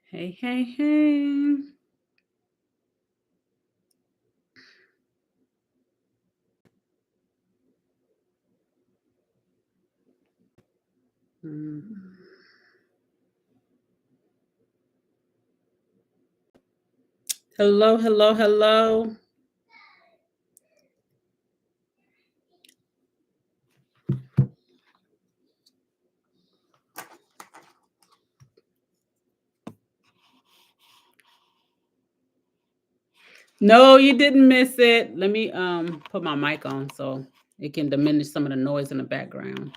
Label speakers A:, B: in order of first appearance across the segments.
A: Hey, hey, hey. Mm. Hello, hello, hello. No, you didn't miss it. Let me put my mic on so it can diminish some of the noise in the background.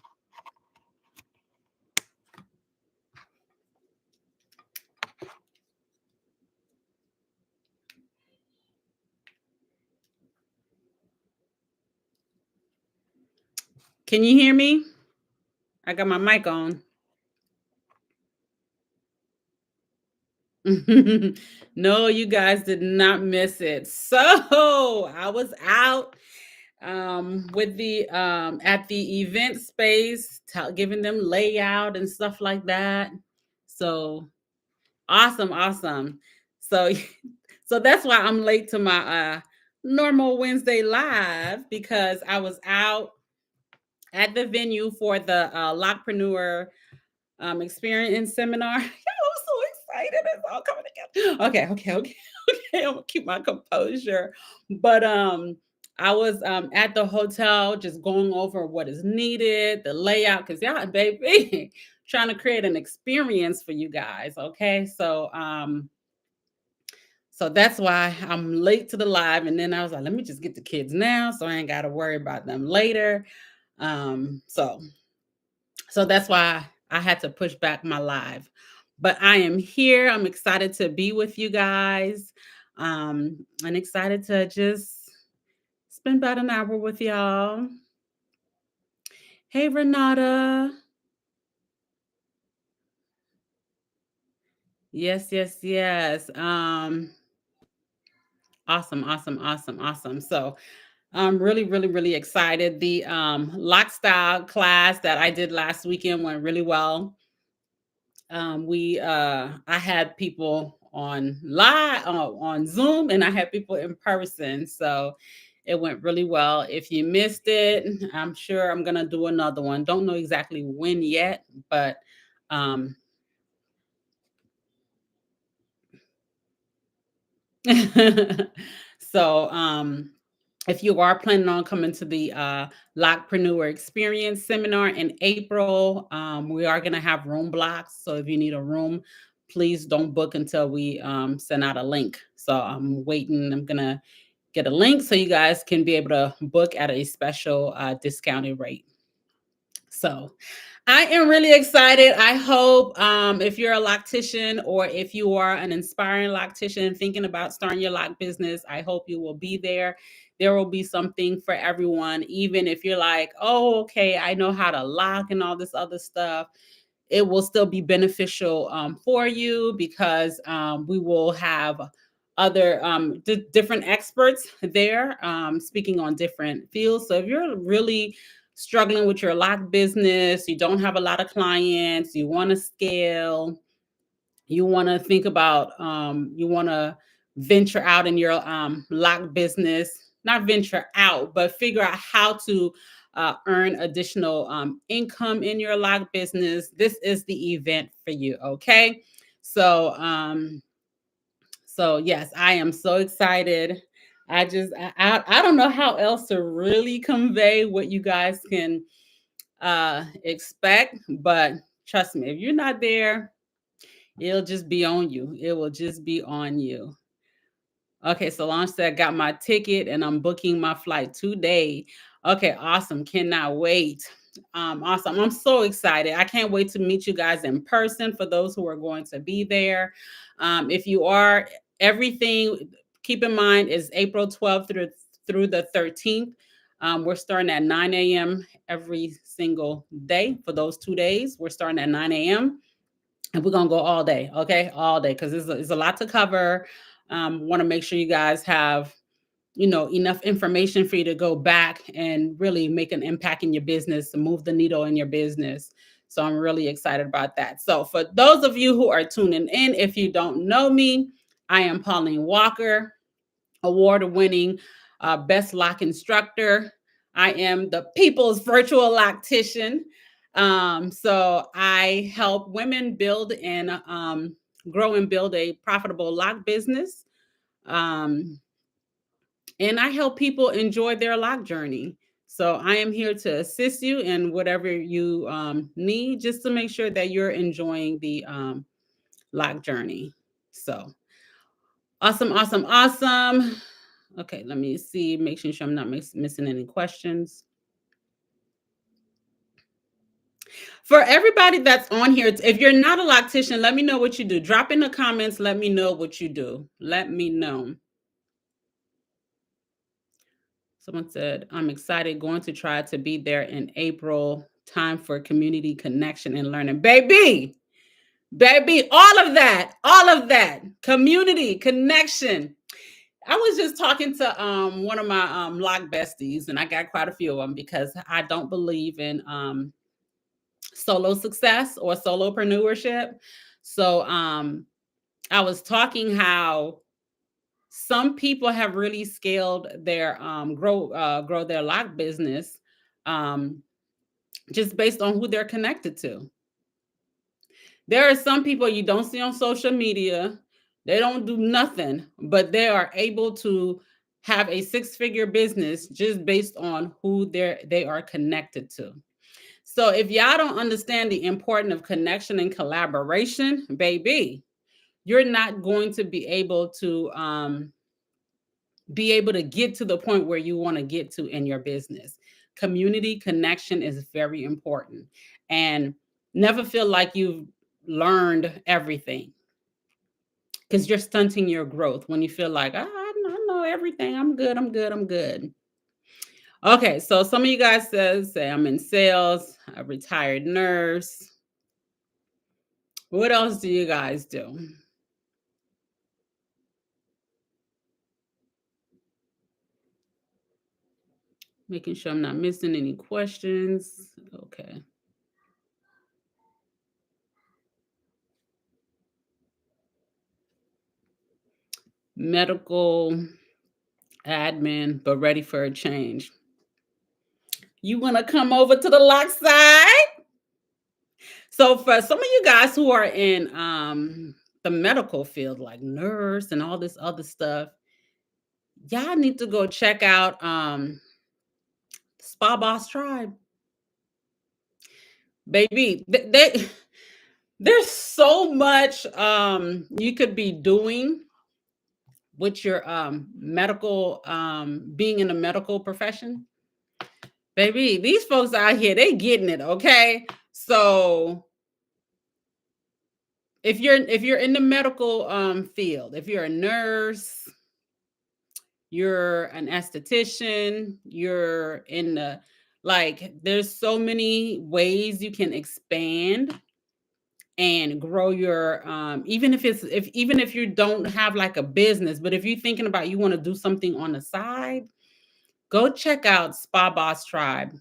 A: Can you hear me? I got my mic on. No, you guys did not miss it. So I was out with the at the event space, giving them layout and stuff like that. So awesome, awesome. So so that's why I'm late to my normal Wednesday live because I was out at the venue for the Locpreneur experience seminar. I'm so excited. It's all coming together. Okay. Okay. I'm gonna keep my composure. But I was at the hotel just going over what is needed, the layout, because y'all, baby, trying to create an experience for you guys. Okay. So that's why I'm late to the live. And then I was like, let me just get the kids now so I ain't gotta worry about them later. Um, so so that's why I had to push back my live. But I am here. I'm excited to be with you guys. And excited to just spend about an hour with y'all. Hey Renata. Yes, yes, yes. Awesome, awesome, awesome, awesome. So I'm really, really, really excited. The lock style class that I did last weekend went really well. We I had people on live on Zoom and I had people in person. So it went really well. If you missed it, I'm sure I'm gonna do another one. Don't know exactly when yet, but um so if you are planning on coming to the Lockpreneur Experience seminar in April, we are going to have room blocks. So if you need a room, please don't book until we send out a link. So I'm waiting. I'm going to get a link so you guys can be able to book at a special discounted rate. So I am really excited. I hope if you're a loctician or if you are an inspiring loctician thinking about starting your lock business, I hope you will be there. There will be something for everyone, even if you're like, oh, okay, I know how to lock and all this other stuff. It will still be beneficial for you because we will have other different experts there speaking on different fields. So if you're really struggling with your lock business, you don't have a lot of clients, you want to scale, you want to think about, you want to venture out in your lock business, not venture out, but figure out how to earn additional income in your lock business. This is the event for you. Okay. So, so yes, I am so excited. I don't know how else to really convey what you guys can expect, but trust me, if you're not there, it'll just be on you. It will just be on you. Okay, Solange said, got my ticket and I'm booking my flight today. Okay, awesome. Cannot wait. Awesome. I'm so excited. I can't wait to meet you guys in person for those who are going to be there. If you are, everything, keep in mind, is April 12th through the 13th. We're starting at 9 a.m. every single day for those 2 days. We're starting at 9 a.m. and we're gonna go all day, okay, all day because it's a lot to cover. Want to make sure you guys have enough information for you to go back and really make an impact in your business, to move the needle in your business. So I'm really excited about that. So for those of you who are tuning in, if you don't know me, I am Pauline Walker, award-winning best lock instructor. I am the people's virtual loctician. So I help women build and grow and build a profitable lock business. Um, and I help people enjoy their lock journey. So I am here to assist you in whatever you need, just to make sure that you're enjoying the lock journey. So awesome, awesome, awesome. Okay, let me see, making sure I'm not missing any questions. For everybody that's on here, if you're not a loctician, let me know what you do. Drop in the comments. Let me know what you do. Let me know. Someone said, I'm excited, going to try to be there in April. Time for community connection and learning. Baby, all of that. Community connection. I was just talking to one of my lock besties, and I got quite a few of them because I don't believe in solo success or solopreneurship. So I was talking how some people have really scaled their grow their lock business um, just based on who they're connected to. There are some people you don't see on social media. They don't do nothing, but they are able to have a six-figure business just based on who they are connected to. So if y'all don't understand the importance of connection and collaboration, baby, you're not going to be able to get to the point where you want to get to in your business. Community connection is very important. And never feel like you've learned everything, because you're stunting your growth when you feel like, I know everything. I'm good. I'm good. I'm good. Okay, so some of you guys say I'm in sales, a retired nurse. What else do you guys do? Making sure I'm not missing any questions. Okay. Medical admin, but ready for a change. You want to come over to the lock side? So for some of you guys who are in the medical field, like nurse and all this other stuff, y'all need to go check out Spa Boss Tribe. Baby, there's so much you could be doing with your medical being in the medical profession. Baby, these folks out here, they getting it, okay? So if you're in the medical field, if you're a nurse, you're an esthetician, you're in the, like, there's so many ways you can expand and grow your even if you don't have like a business, but if you're thinking about you want to do something on the side, go check out Spa Boss Tribe.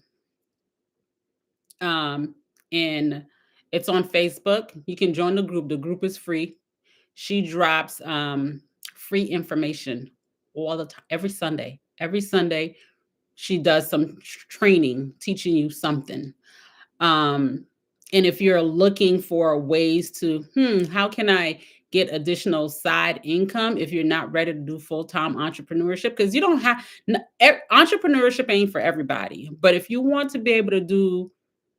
A: Um, and it's on Facebook. You can join the group. The group is free. She drops free information all the time, every Sunday. Every Sunday, she does some training, teaching you something. Um, and if you're looking for ways to, how can I get additional side income if you're not ready to do full-time entrepreneurship? Because you don't have, entrepreneurship ain't for everybody. But if you want to be able to do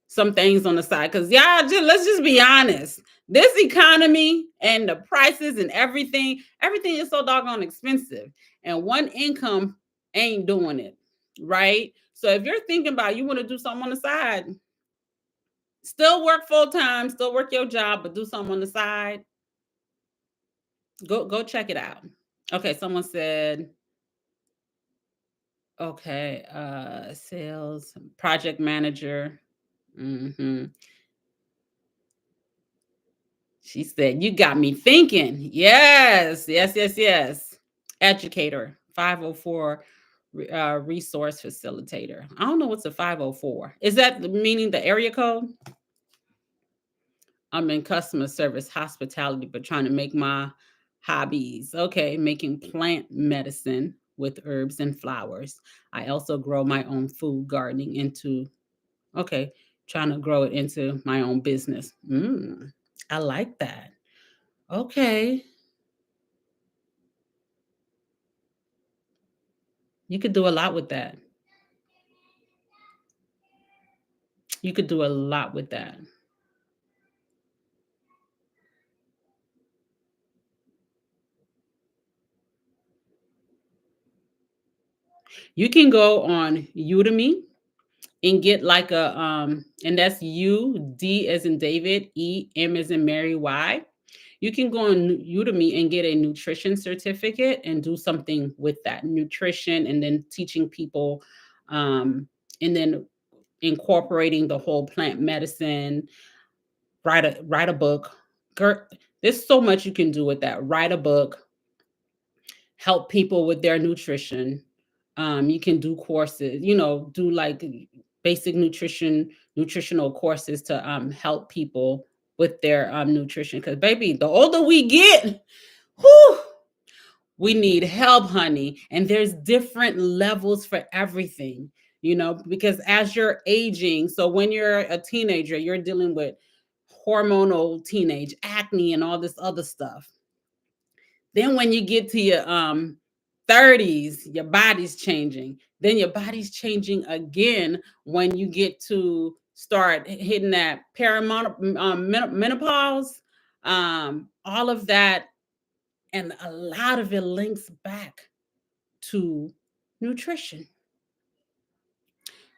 A: some things on the side, because let's just be honest, this economy and the prices and everything is so doggone expensive, and one income ain't doing it, right? So if you're thinking about you want to do something on the side, still work full-time, still work your job, but do something on the side, go check it out. Okay, someone said, okay, sales project manager. She said, you got me thinking. Yes, yes, yes, yes. Educator, 504 resource facilitator. I don't know what's a 504. Is that meaning the area code? I'm in customer service hospitality, but trying to make my hobbies. Okay, making plant medicine with herbs and flowers. I also grow my own food gardening into, okay, trying to grow it into my own business. I like that. Okay. You could do a lot with that. You could do a lot with that. You can go on Udemy and get like a and that's U D as in David, E M as in Mary, Y. You can go on Udemy and get a nutrition certificate and do something with that nutrition, and then teaching people, um, and then incorporating the whole plant medicine. Write a book. There's so much you can do with that. Write a book, help people with their nutrition. You can do courses, do like basic nutritional courses to help people with their nutrition. Because baby, the older we get, whew, we need help, honey. And there's different levels for everything, because as you're aging, so when you're a teenager, you're dealing with hormonal teenage acne and all this other stuff. Then when you get to your 30s, your body's changing. Then your body's changing again when you get to start hitting that menopause. All of that, and a lot of it links back to nutrition.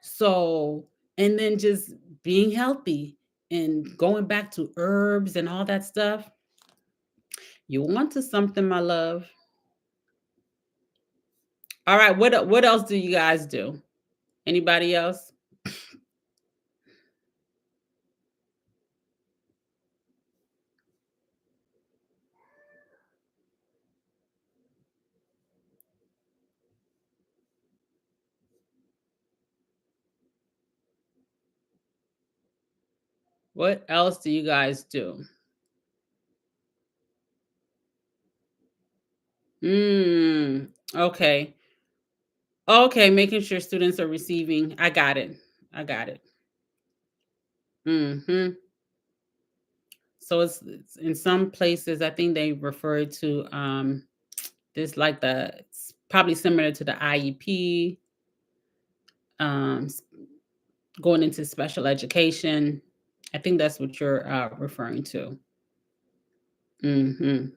A: So, and then just being healthy and going back to herbs and all that stuff. You want to something, my love. All right, what else do you guys do? Anybody else? What else do you guys do? Okay. Okay, making sure students are receiving. I got it. I got it. Mhm. So it's in some places, I think they refer to this like it's probably similar to the IEP, um s- going into special education. I think that's what you're referring to. Mhm.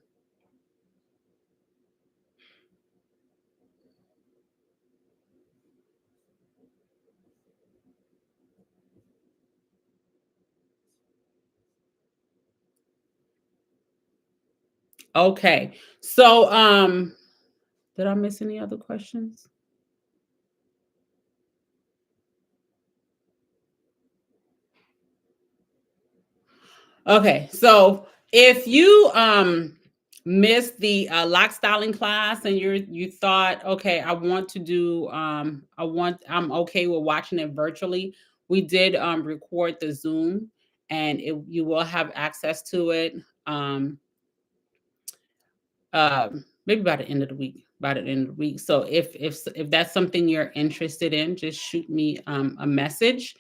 A: Okay. So did I miss any other questions? Okay, so if you missed the lock styling class and you thought, okay, I'm okay with watching it virtually. We did record the Zoom, and you will have access to it maybe by the end of the week. By the end of the week. So if that's something you're interested in, just shoot me a message,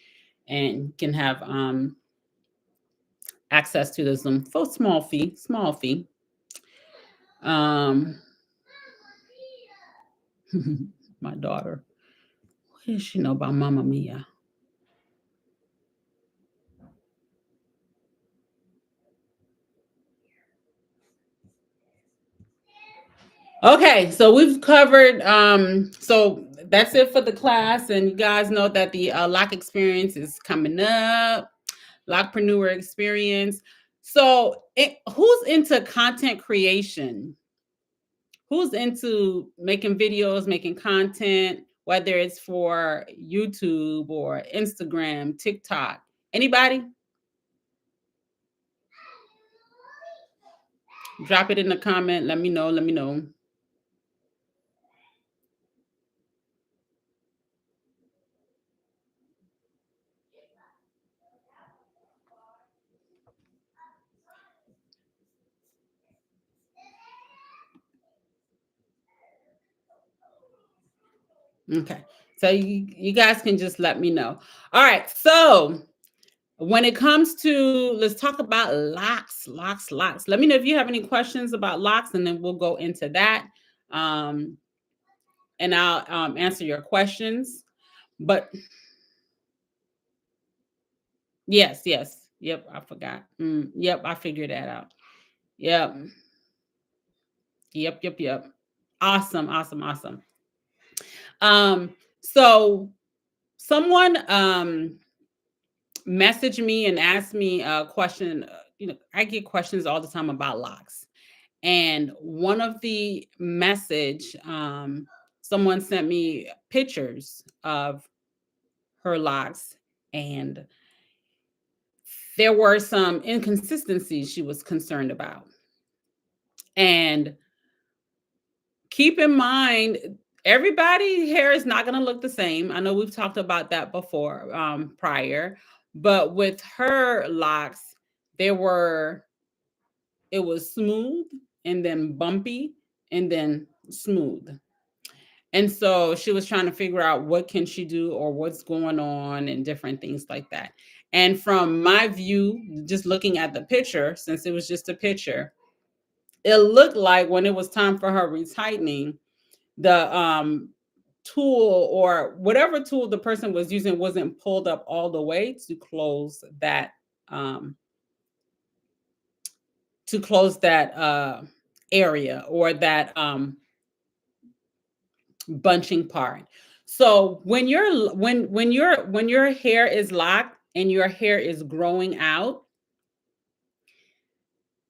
A: and you can have access to the Zoom for small fee, small fee. Um, my daughter, what does she know about Mamma Mia? Okay, so we've covered. So that's it for the class, and you guys know that the Lock Experience is coming up. Locpreneur Experience. So, who's into content creation? Who's into making videos, making content, whether it's for YouTube or Instagram, TikTok? Anybody? Drop it in the comment. Let me know. Let me know. Okay. So you guys can just let me know. All right. So when it comes to, let's talk about locks. Let me know if you have any questions about locks, and then we'll go into that. Um, and I'll answer your questions. But yes, yes. Yep, I forgot. Yep, I figured that out. Yep. Yep. Awesome. So someone messaged me and asked me a question. I get questions all the time about locks. And one of the message, someone sent me pictures of her locks, and there were some inconsistencies she was concerned about. And keep in mind, everybody hair is not going to look the same. I know we've talked about that before, prior, but with her locks, there were it was smooth and then bumpy and then smooth. And so she was trying to figure out what can she do or what's going on and different things like that. And from my view, just looking at the picture, since it was just a picture, it looked like when it was time for her retightening, the tool or whatever tool the person was using wasn't pulled up all the way um to close that area, or that bunching part. So when your hair is locked and your hair is growing out,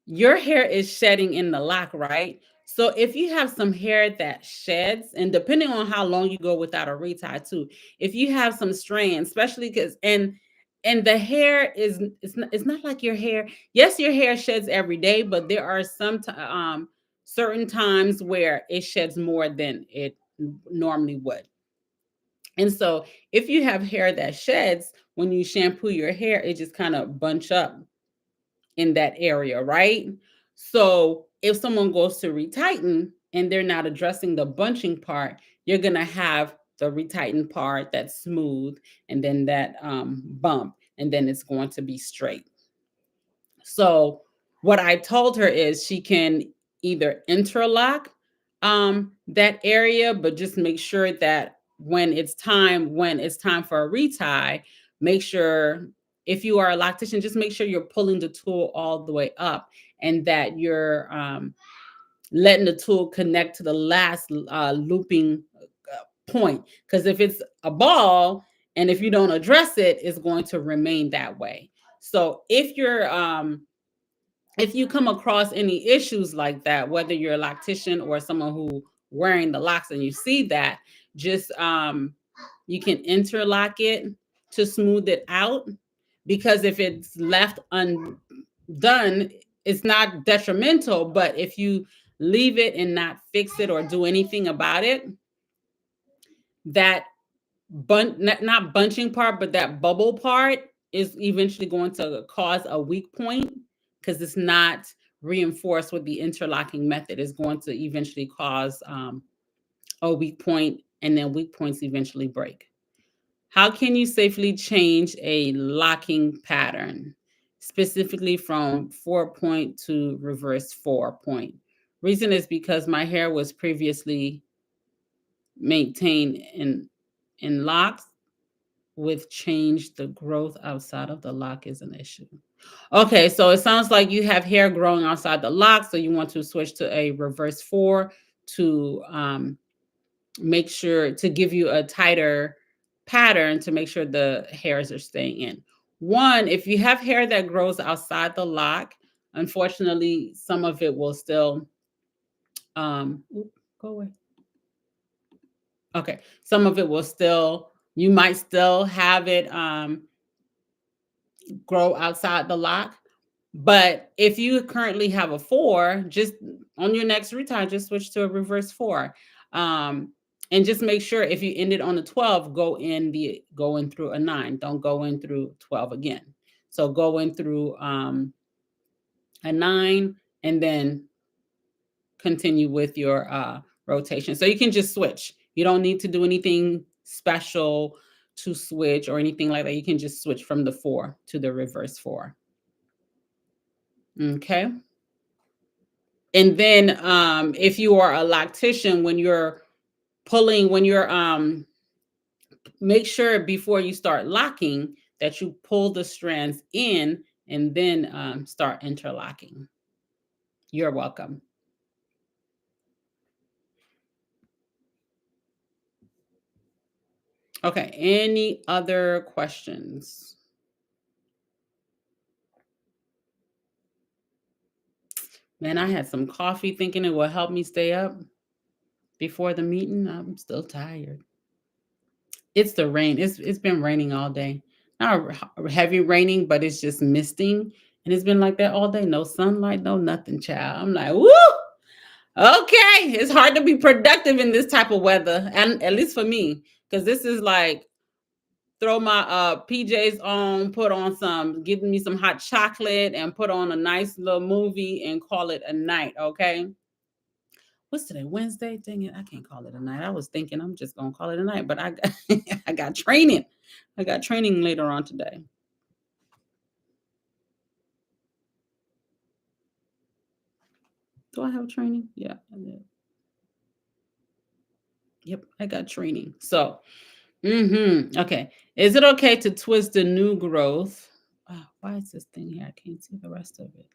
A: your hair is shedding in the lock, right? So if you have some hair that sheds, and depending on how long you go without a retie too, if you have some strands, especially because and the hair is it's not like your hair. Yes, your hair sheds every day, but there are certain times where it sheds more than it normally would. And so if you have hair that sheds, when you shampoo your hair, it just kind of bunch up in that area, right? So if someone goes to retighten and they're not addressing the bunching part, you're gonna have the retighten part that's smooth, and then that bump, and then it's going to be straight. So what I told her is she can either interlock that area, but just make sure that when it's time for a retie, make sure, if you are a loctician, just make sure you're pulling the tool all the way up, and that you're letting the tool connect to the last looping point. Because if it's a ball and if you don't address it, it's going to remain that way. So if you come across any issues like that, whether you're a loctician or someone who wearing the locks and you see that, just you can interlock it to smooth it out, because if it's left undone, it's not detrimental, but if you leave it and not fix it or do anything about it, that not bunching part, but that bubble part is eventually going to cause a weak point, because it's not reinforced with the interlocking method. Is going to eventually cause a weak point, and then weak points eventually break. How can you safely change a locking pattern, specifically from 4-point to reverse 4-point? Reason is because my hair was previously maintained in locks with change. The growth outside of the lock is an issue. Okay, so it sounds like you have hair growing outside the lock, so you want to switch to a reverse 4 to make sure to give you a tighter pattern to make sure the hairs are staying in. One, if you have hair that grows outside the lock, unfortunately, some of it will still go away. Okay, some of it will still, you might still have it grow outside the lock. But if you currently have a 4, just on your next retie, just switch to a reverse 4. And just make sure if you ended on a 12, go in through a 9. Don't go in through 12 again. So go in through a 9 and then continue with your rotation. So you can just switch You don't need to do anything special to switch or anything like that. You can just switch from the 4 to the reverse 4. Okay. And then if you are a loctician, when you're make sure before you start locking that you pull the strands in and then start interlocking. You're welcome. Okay, any other questions? Man, I had some coffee thinking it will help me stay up before the meeting. I'm still tired. It's the rain. It's been raining all day. Not heavy raining, but it's just misting. And it's been like that all day. No sunlight, no nothing, child. I'm like, woo! Okay. It's hard to be productive in this type of weather. And at least for me. Because this is like throw my PJs on, put on give me some hot chocolate and put on a nice little movie and call it a night. Okay. What's today? Wednesday? Dang it, I can't call it a night. I was thinking I'm just gonna call it a night, but I got I got training. I got training later on today. Do I have training? Yeah, I did. Yep, I got training. So, okay. Is it okay to twist the new growth? Why is this thing here? I can't see the rest of it.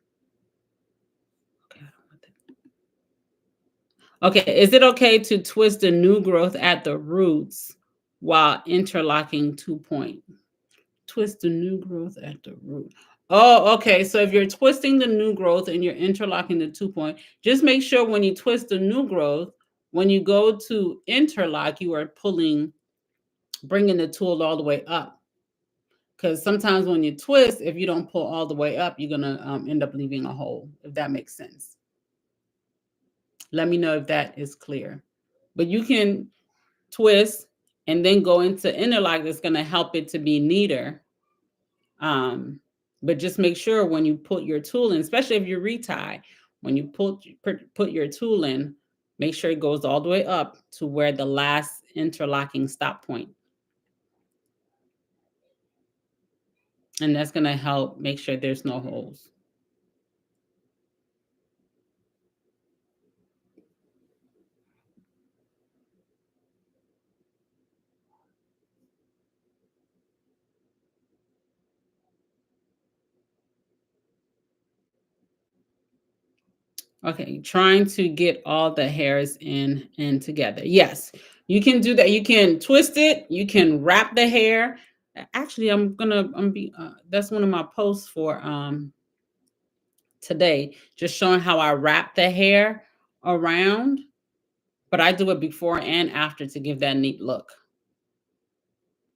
A: Okay, I don't want that. Okay, is it okay to twist the new growth at the roots while interlocking 2 point? Twist the new growth at the root. Oh, okay. So if you're twisting the new growth and you're interlocking the 2 point, just make sure when you twist the new growth, when you go to interlock, you are bringing the tool all the way up. Because sometimes when you twist, if you don't pull all the way up, you're going to end up leaving a hole, if that makes sense. Let me know if that is clear. But you can twist and then go into interlock. That's going to help it to be neater. But just make sure when you put your tool in, especially if you retie, when you put your tool in, make sure it goes all the way up to where the last interlocking stop point. And that's going to help make sure there's no holes. Okay, trying to get all the hairs in and together. Yes, you can do that. You can twist it. You can wrap the hair. Actually, that's one of my posts for today, just showing how I wrap the hair around, but I do it before and after to give that neat look.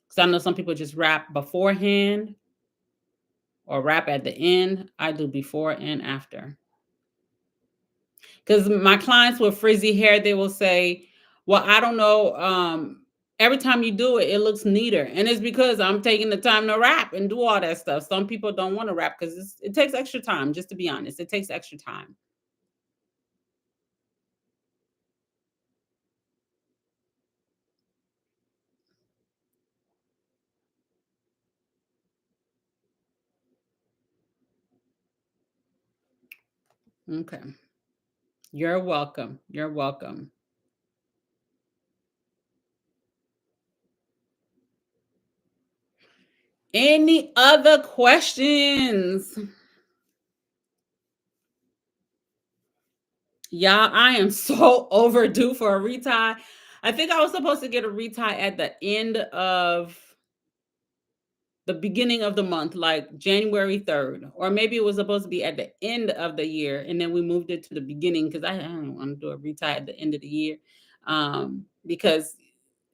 A: Because I know some people just wrap beforehand or wrap at the end. I do before and after. Because my clients with frizzy hair, they will say, well, I don't know. Every time you do it, it looks neater. And it's because I'm taking the time to wrap and do all that stuff. Some people don't want to wrap because it takes extra time, just to be honest. It takes extra time. Okay. You're welcome. You're welcome. Any other questions? Y'all, I am so overdue for a retie. I think I was supposed to get a retie at the end of the beginning of the month, like January 3rd, or maybe it was supposed to be at the end of the year, and then we moved it to the beginning because I don't want to do a retie at the end of the year, because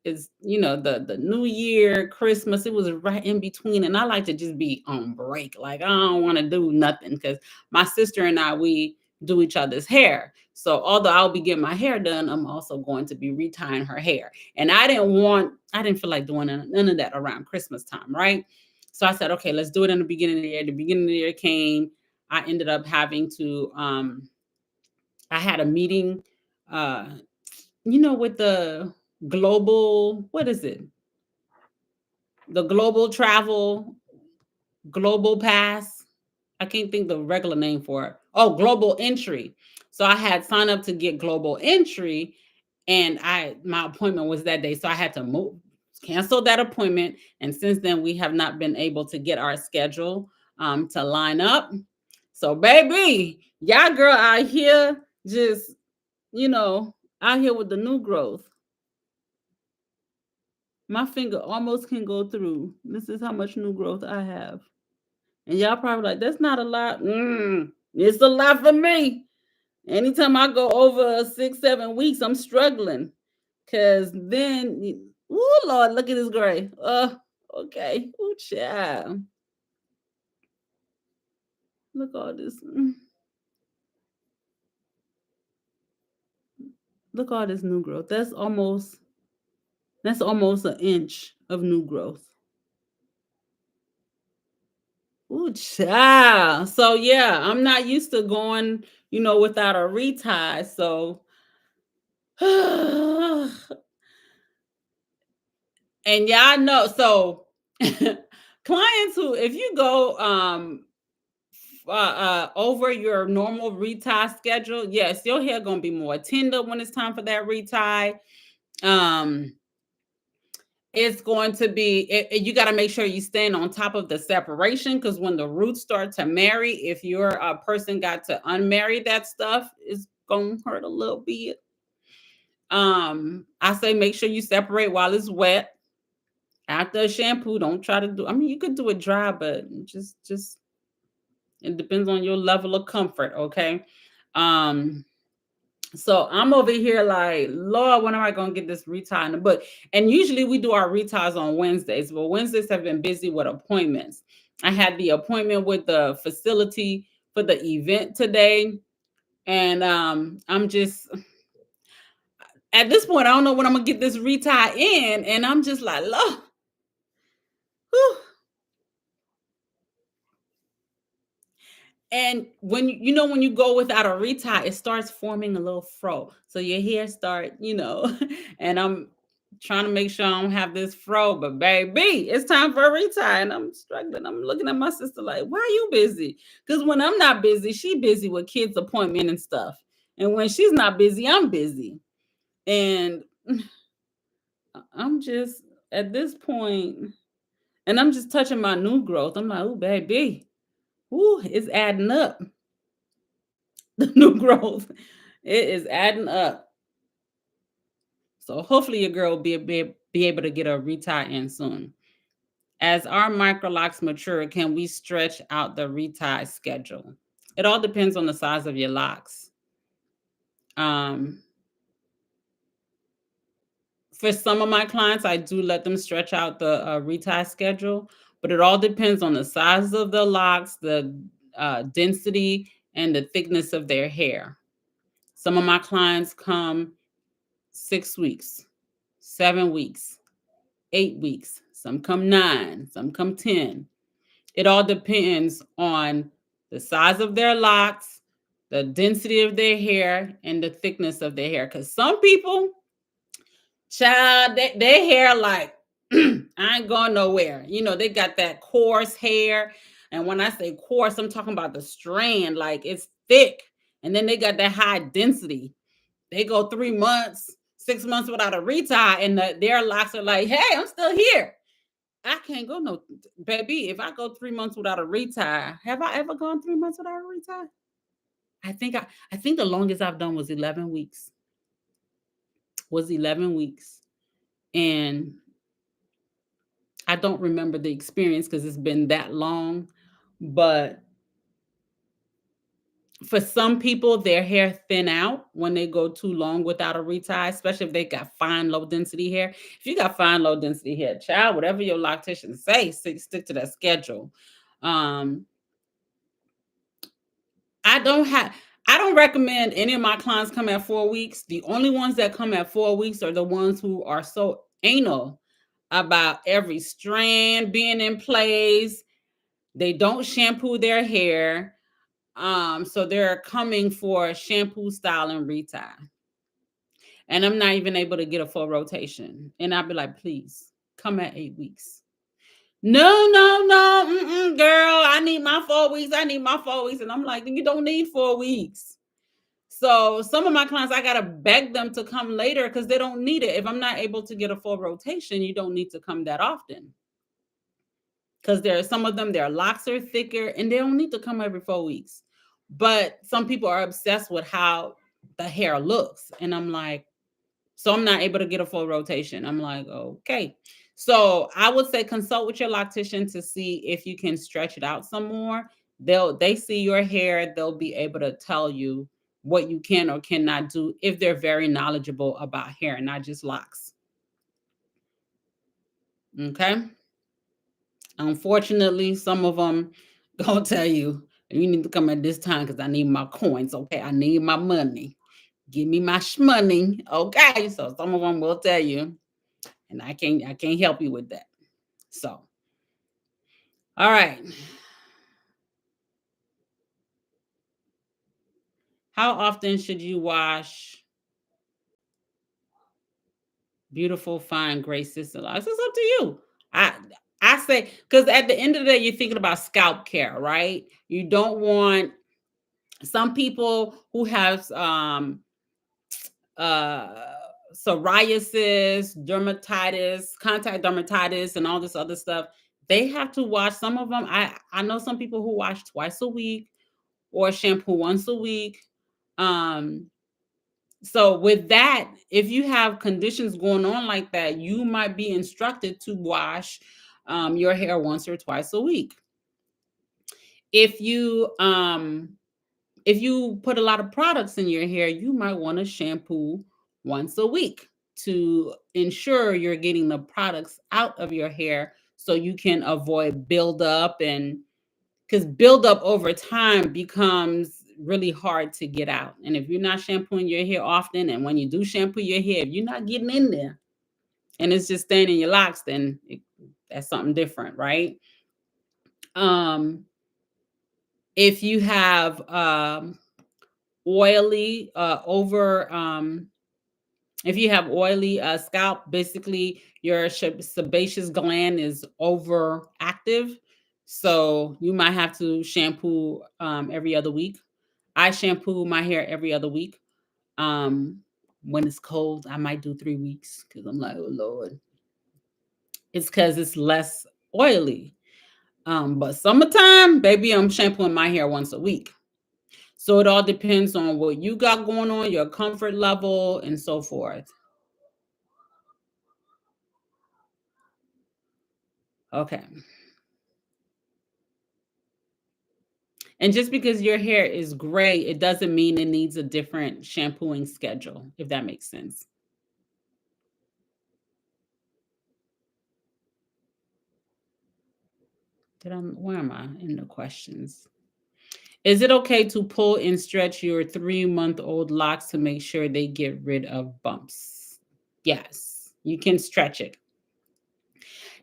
A: it's the new year, Christmas. It was right in between, and I like to just be on break. Like I don't want to do nothing because my sister and we do each other's hair. So although I'll be getting my hair done, I'm also going to be retying her hair. And I didn't feel like doing none of that around Christmas time, right? So I said, okay, let's do it in the beginning of the year. The beginning of the year came. I ended up having to I had a meeting with the global, what is it? The global travel, global pass. I can't think the regular name for it. Oh, global entry. So I had signed up to get global entry, and my appointment was that day. So I had to cancel that appointment. And since then, we have not been able to get our schedule to line up. So, baby, y'all girl out here just, you know, out here with the new growth. My finger almost can go through. This is how much new growth I have. And y'all probably like, that's not a lot. It's a lot for me. Anytime I go over 6-7 weeks, I'm struggling. Cause then, oh Lord, look at this gray. Okay. Oh child. Look all this. Look all this new growth. That's almost an inch of new growth. Ooh, child. So yeah, I'm not used to going, without a retie. So and y'all know, so clients who, if you go over your normal retie schedule, yes, your hair gonna be more tender when it's time for that retie. Um, it's going to be you got to make sure you stand on top of the separation, because when the roots start to marry, if your person got to unmarry, that stuff is gonna hurt a little bit. I say make sure you separate while it's wet. After a shampoo, don't try to do. I mean, you could do it dry, but just it depends on your level of comfort. Okay. Um, So I'm over here like, Lord, when am I gonna get this retie in the book? And usually we do our reties on Wednesdays, but Wednesdays have been busy with appointments. I had the appointment with the facility for the event today, and I'm just at this point, I don't know when I'm gonna get this retie in, and I'm just like, Lord, whew. And when when you go without a retie, it starts forming a little fro. So your hair start, and I'm trying to make sure I don't have this fro, but baby, it's time for a retie. And I'm struggling. I'm looking at my sister like, why are you busy? Because when I'm not busy, she busy with kids' appointment and stuff. And when she's not busy, I'm busy. And I'm just at this point, and I'm just touching my new growth. I'm like, oh baby, ooh, it's adding up. The new growth. It is adding up. So hopefully your girl will be able to get a retie in soon. As our micro locks mature, can we stretch out the retie schedule? It all depends on the size of your locks. Um, for some of my clients, I do let them stretch out the retie schedule, but it all depends on the size of the locks, the density, and the thickness of their hair. Some of my clients come 6 weeks, 7 weeks, 8 weeks. Some come 9, some come 10. It all depends on the size of their locks, the density of their hair, and the thickness of their hair. Because some people, child, their hair like, I ain't going nowhere. They got that coarse hair. And when I say coarse, I'm talking about the strand, like it's thick. And then they got that high density. They go 3 months, 6 months without a retie, and their locks are like, hey, I'm still here. I can't go no, baby. If I go 3 months without a retie, have I ever gone 3 months without a retie? I think the longest I've done was 11 weeks. Was 11 weeks. And I don't remember the experience because it's been that long. But for some people, their hair thin out when they go too long without a retie, especially if they got fine low density hair. If you got fine low density hair, child, whatever your loctician say, stick to that schedule. Um, I don't have I don't recommend any of my clients come at 4 weeks. The only ones that come at 4 weeks are the ones who are so anal about every strand being in place. They don't shampoo their hair. So they're coming for shampoo, style, and retie. and I'm not even able to get a full rotation. And I'll be like, please come at 8 weeks. No, no, no, girl. I need my 4 weeks. I need my 4 weeks. And I'm like, you don't need 4 weeks. So some of my clients, I gotta beg them to come later because they don't need it. If I'm not able to get a full rotation, you don't need to come that often. Because there are some of them, their locks are thicker and they don't need to come every 4 weeks. But some people are obsessed with how the hair looks. And I'm like, so I'm not able to get a full rotation. I'm like, okay. So I would say consult with your loctician to see if you can stretch it out some more. They see your hair, they'll be able to tell you what you can or cannot do if they're very knowledgeable about hair, not just locks. Okay. Unfortunately, some of them gonna tell you you need to come at this time because I need my coins. Okay, I need my money. Give me my shmoney. Okay, so some of them will tell you, and I can't help you with that. So, all right. How often should you wash beautiful, fine, gray sister locks? It's up to you. I I say because at the end of the day, you're thinking about scalp care, right? You don't want some people who have uh psoriasis, dermatitis, contact dermatitis, and all this other stuff. They have to wash. Some of them, I know some people who wash twice a week or shampoo once a week. Um, so with that, if you have conditions going on like that, you might be instructed to wash your hair once or twice a week. If you if you put a lot of products in your hair, you might want to shampoo once a week to ensure you're getting the products out of your hair so you can avoid buildup, and because buildup over time becomes really hard to get out. And if you're not shampooing your hair often, and when you do shampoo your hair, if you're not getting in there and it's just staying in your locks, then that's something different, right? Um, if you have oily over if you have oily scalp, basically your sebaceous gland is overactive, so you might have to shampoo every other week. I shampoo my hair every other week. um when it's cold, I might do 3 weeks because I'm like, oh Lord, it's because it's less oily. But summertime, baby, I'm shampooing my hair once a week. So it all depends on what you got going on, your comfort level, and so forth. Okay. And just because your hair is gray, it doesn't mean it needs a different shampooing schedule, if that makes sense. Where am I in the questions? Is it okay to pull and stretch your 3-month-old locks to make sure they get rid of bumps? Yes, you can stretch it.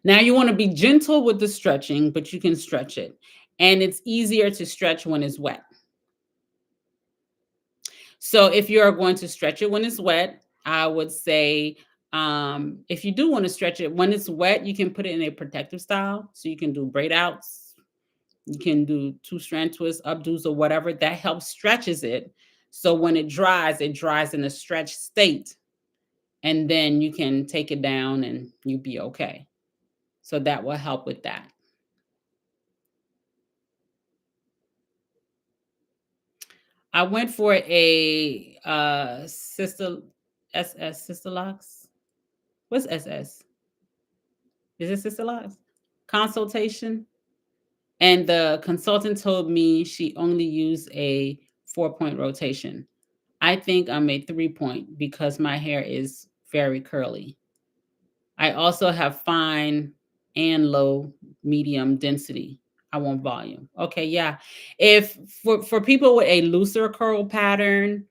A: Now you want to be gentle with the stretching, but you can stretch it. And it's easier to stretch when it's wet. So if you're going to stretch it when it's wet, I would say if you do want to stretch it when it's wet, you can put it in a protective style. So you can do braid outs, you can do two strand twists, updos, or whatever that helps stretches it. So when it dries in a stretched state, and then you can take it down and you'll be okay. So that will help with that. I went for a sister SS sister locks. What's SS? Is it sister locks? Consultation. And the consultant told me she only used a 4-point rotation. I think I'm a 3-point because my hair is very curly. I also have fine and low medium density. I want volume. Okay, yeah. If for people with a looser curl pattern,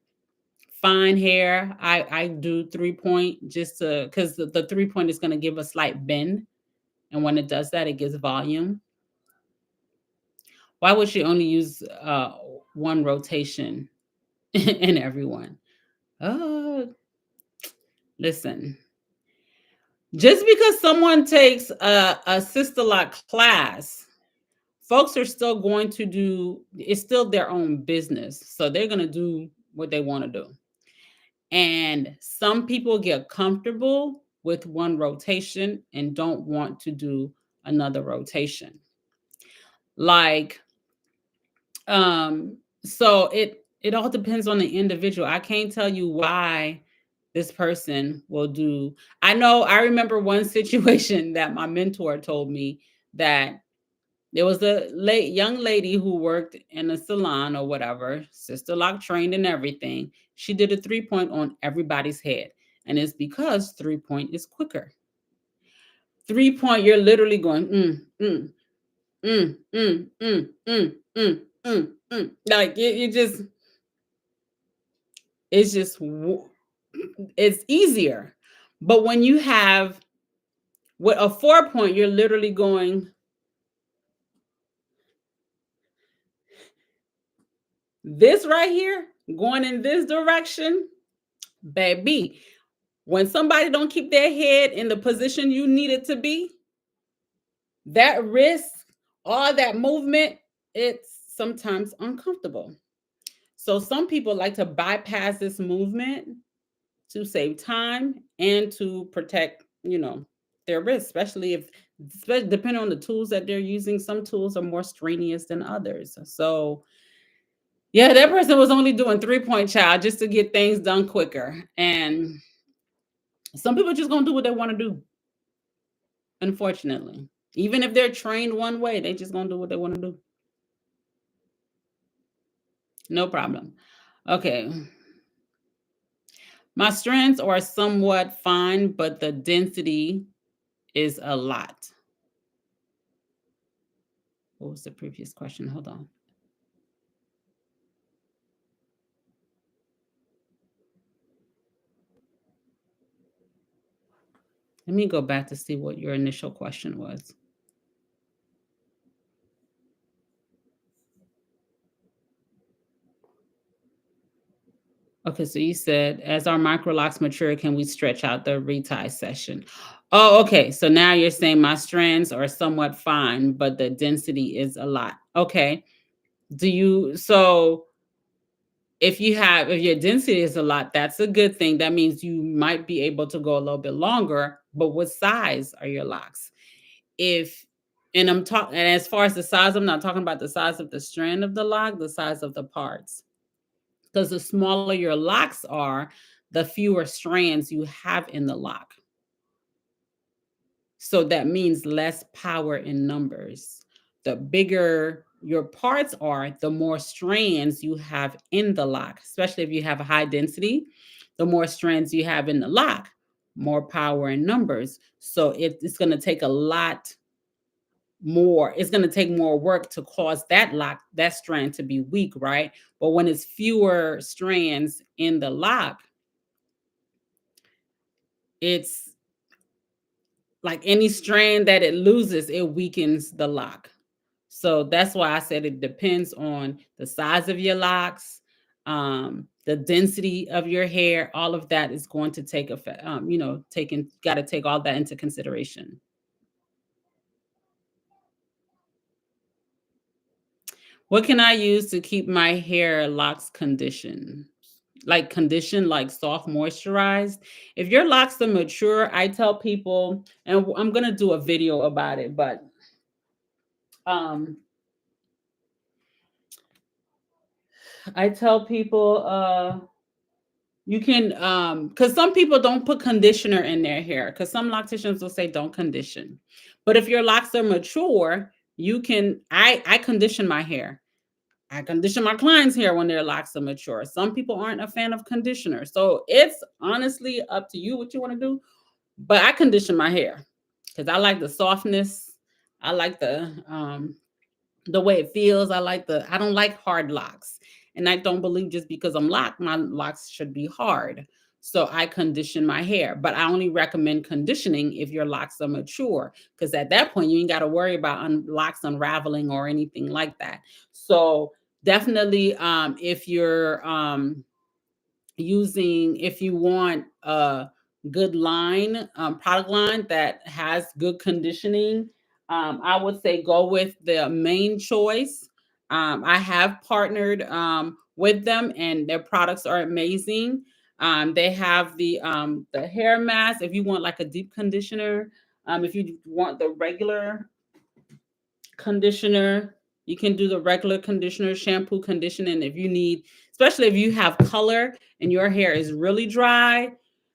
A: fine hair, I do 3-point just to because the 3-point is going to give a slight bend, and when it does that, it gives volume. Why would she only use one rotation in everyone? Oh, Listen, just because someone takes a sister lock class, folks are still going to do it's still their own business. So they're going to do what they want to do. And some people get comfortable with one rotation and don't want to do another rotation. Like so it all depends on the individual. I can't tell you why this person will do. I remember one situation that my mentor told me that there was a young lady who worked in a salon or whatever, sister lock trained and everything. She did a 3-point on everybody's head. And it's because 3-point is quicker. 3-point, you're literally going, mm, mm, mm, like you just, it's just, it's easier. But when you have with a 4-point, you're literally going this right here, going in this direction, baby. When somebody don't keep their head in the position you need it to be, that risk, all that movement, it's sometimes uncomfortable. So some people like to bypass this movement to save time and to protect, their wrist, especially depending on the tools that they're using. Some tools are more strenuous than others. So yeah, that person was only doing 3-point child just to get things done quicker. And some people just gonna do what they want to do, unfortunately. Even if they're trained one way, they just gonna do what they want to do. No problem. Okay. My strengths are somewhat fine, but the density is a lot. What was the previous question? Hold on. Let me go back to see what your initial question was. Okay, so you said, as our micro locks mature, can we stretch out the retie session? Oh, okay. So now you're saying my strands are somewhat fine, but the density is a lot. Okay. So if your density is a lot, that's a good thing. That means you might be able to go a little bit longer, but what size are your locks? If and I'm talking and as far as the size, I'm not talking about the size of the strand of the lock, the size of the parts. Because the smaller your locks are, the fewer strands you have in the lock. So that means less power in numbers. The bigger your parts are, the more strands you have in the lock, especially if you have a high density. The more strands you have in the lock, more power in numbers. So it's going to take a lot more. It's going to take more work to cause that strand to be weak, right? But when it's fewer strands in the lock, it's like any strand that it loses, it weakens the lock. So that's why I said it depends on the size of your locks, the density of your hair. All of that is going to take effect. Got to take all that into consideration. What can I use to keep my hair locks conditioned? Like conditioned, like soft, moisturized. If your locks are mature, I tell people, and I'm gonna do a video about it, but um, I tell people you can because some people don't put conditioner in their hair because some locticians will say don't condition. But if your locks are mature, you can I condition my hair. I condition my clients' hair when their locks are mature. Some people aren't a fan of conditioner. So it's honestly up to you what you want to do. But I condition my hair because I like the softness. I like the way it feels. I don't like hard locks. And I don't believe just because I'm locked, my locks should be hard. So I condition my hair, but I only recommend conditioning if your locks are mature, because at that point you ain't got to worry about locks unraveling or anything like that. So definitely, if you're if you want good line, product line that has good conditioning, I would say go with the Main Choice. I have partnered with them, and their products are amazing. They have the hair mask if you want like a deep conditioner. If you want the regular conditioner, you can do the regular conditioner, shampoo, conditioning. If you need, especially if you have color and your hair is really dry,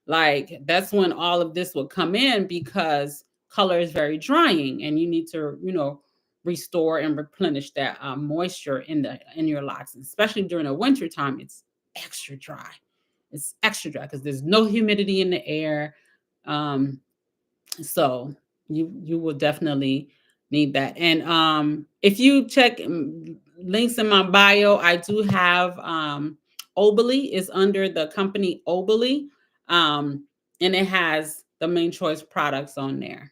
A: like that's when all of this will come in, because color is very drying and you need to, restore and replenish that moisture in your locks, especially during the winter time. It's extra dry. It's extra dry because there's no humidity in the air. Um, so you will definitely need that. And if you check links in my bio, I do have Obly is under the company Obly, and it has the Main Choice products on there.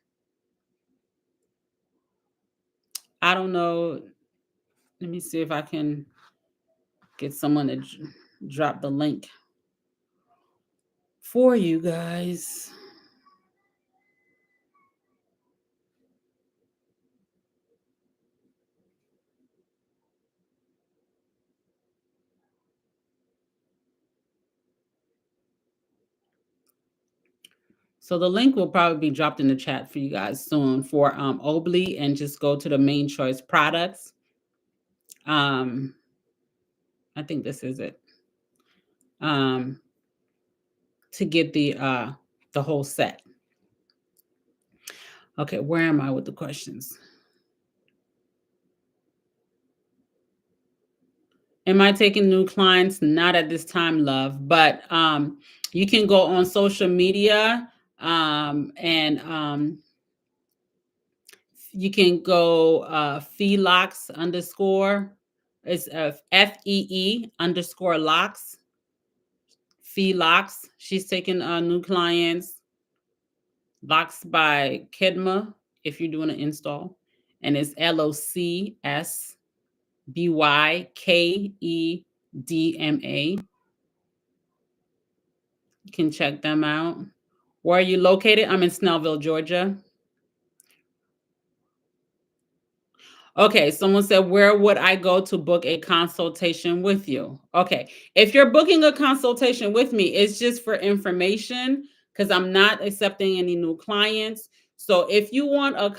A: I don't know. Let me see if I can get someone to drop the link for you guys. So the link will probably be dropped in the chat for you guys soon for Obly, and just go to the Main Choice products. Um, I think this is it. Um, to get the whole set. Okay, where am I with the questions? Am I taking new clients? Not at this time, love. But you can go on social media, and you can go Feelocks underscore. It's FEE underscore locks. Feelocks. She's taking new clients. Locks by Kedma, if you're doing an install. And it's LOCSBYKEDMA. You can check them out. Where are you located? I'm in Snellville, Georgia. Okay, someone said, where would I go to book a consultation with you? Okay, if you're booking a consultation with me, it's just for information, because I'm not accepting any new clients. So if you want a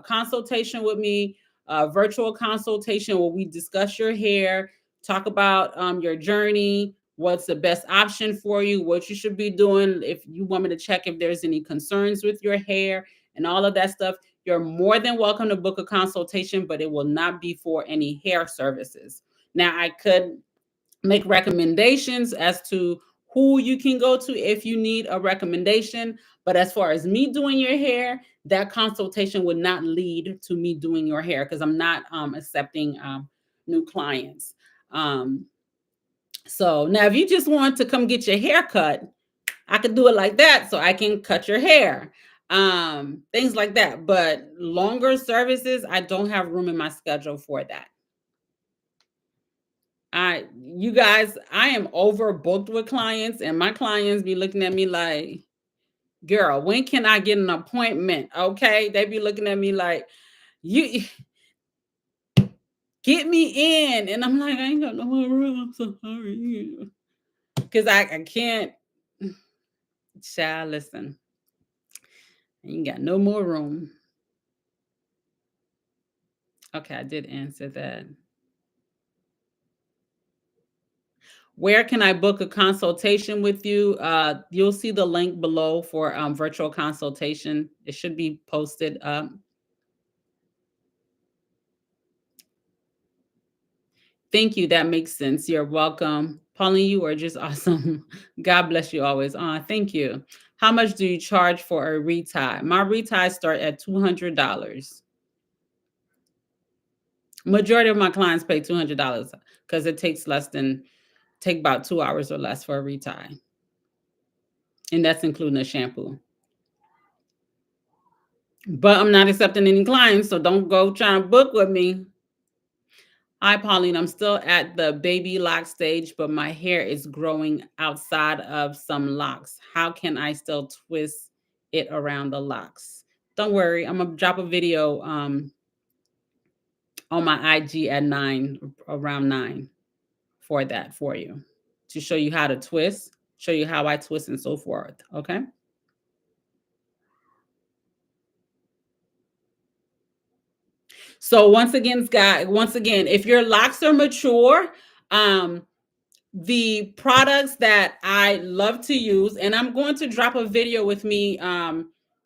A: consultation with me, a virtual consultation where we discuss your hair, talk about your journey, what's the best option for you, what you should be doing, if you want me to check if there's any concerns with your hair and all of that stuff, you're more than welcome to book a consultation, but it will not be for any hair services. Now, I could make recommendations as to who you can go to if you need a recommendation. But as far as me doing your hair, that consultation would not lead to me doing your hair, because I'm not accepting new clients. So now, if you just want to come get your hair cut, I could do it like that, so I can cut your hair, things like that. But longer services, I don't have room in my schedule for that. You guys, I am overbooked with clients, and my clients be looking at me like, girl, when can I get an appointment? Okay. They be looking at me like, you get me in. And I'm like, I ain't got no more room. I'm so sorry. Because I can't. Child, listen. I ain't got no more room. Okay, I did answer that. Where can I book a consultation with you? You'll see the link below for virtual consultation. It should be posted. Thank you. That makes sense. You're welcome. Pauline, you are just awesome. God bless you always. Thank you. How much do you charge for a retie? My reties start at $200. Majority of my clients pay $200 because it takes take about 2 hours or less for a retie. And that's including a shampoo. But I'm not accepting any clients, so don't go trying to book with me. Hi, Pauline. I'm still at the baby lock stage, but my hair is growing outside of some locks. How can I still twist it around the locks? Don't worry, I'm gonna drop a video on my IG at 9, around 9, for that for you, to show you how to twist, show you how I twist and so forth. Okay. So once again, guys, if your locks are mature, um, the products that I love to use, and I'm going to drop a video with me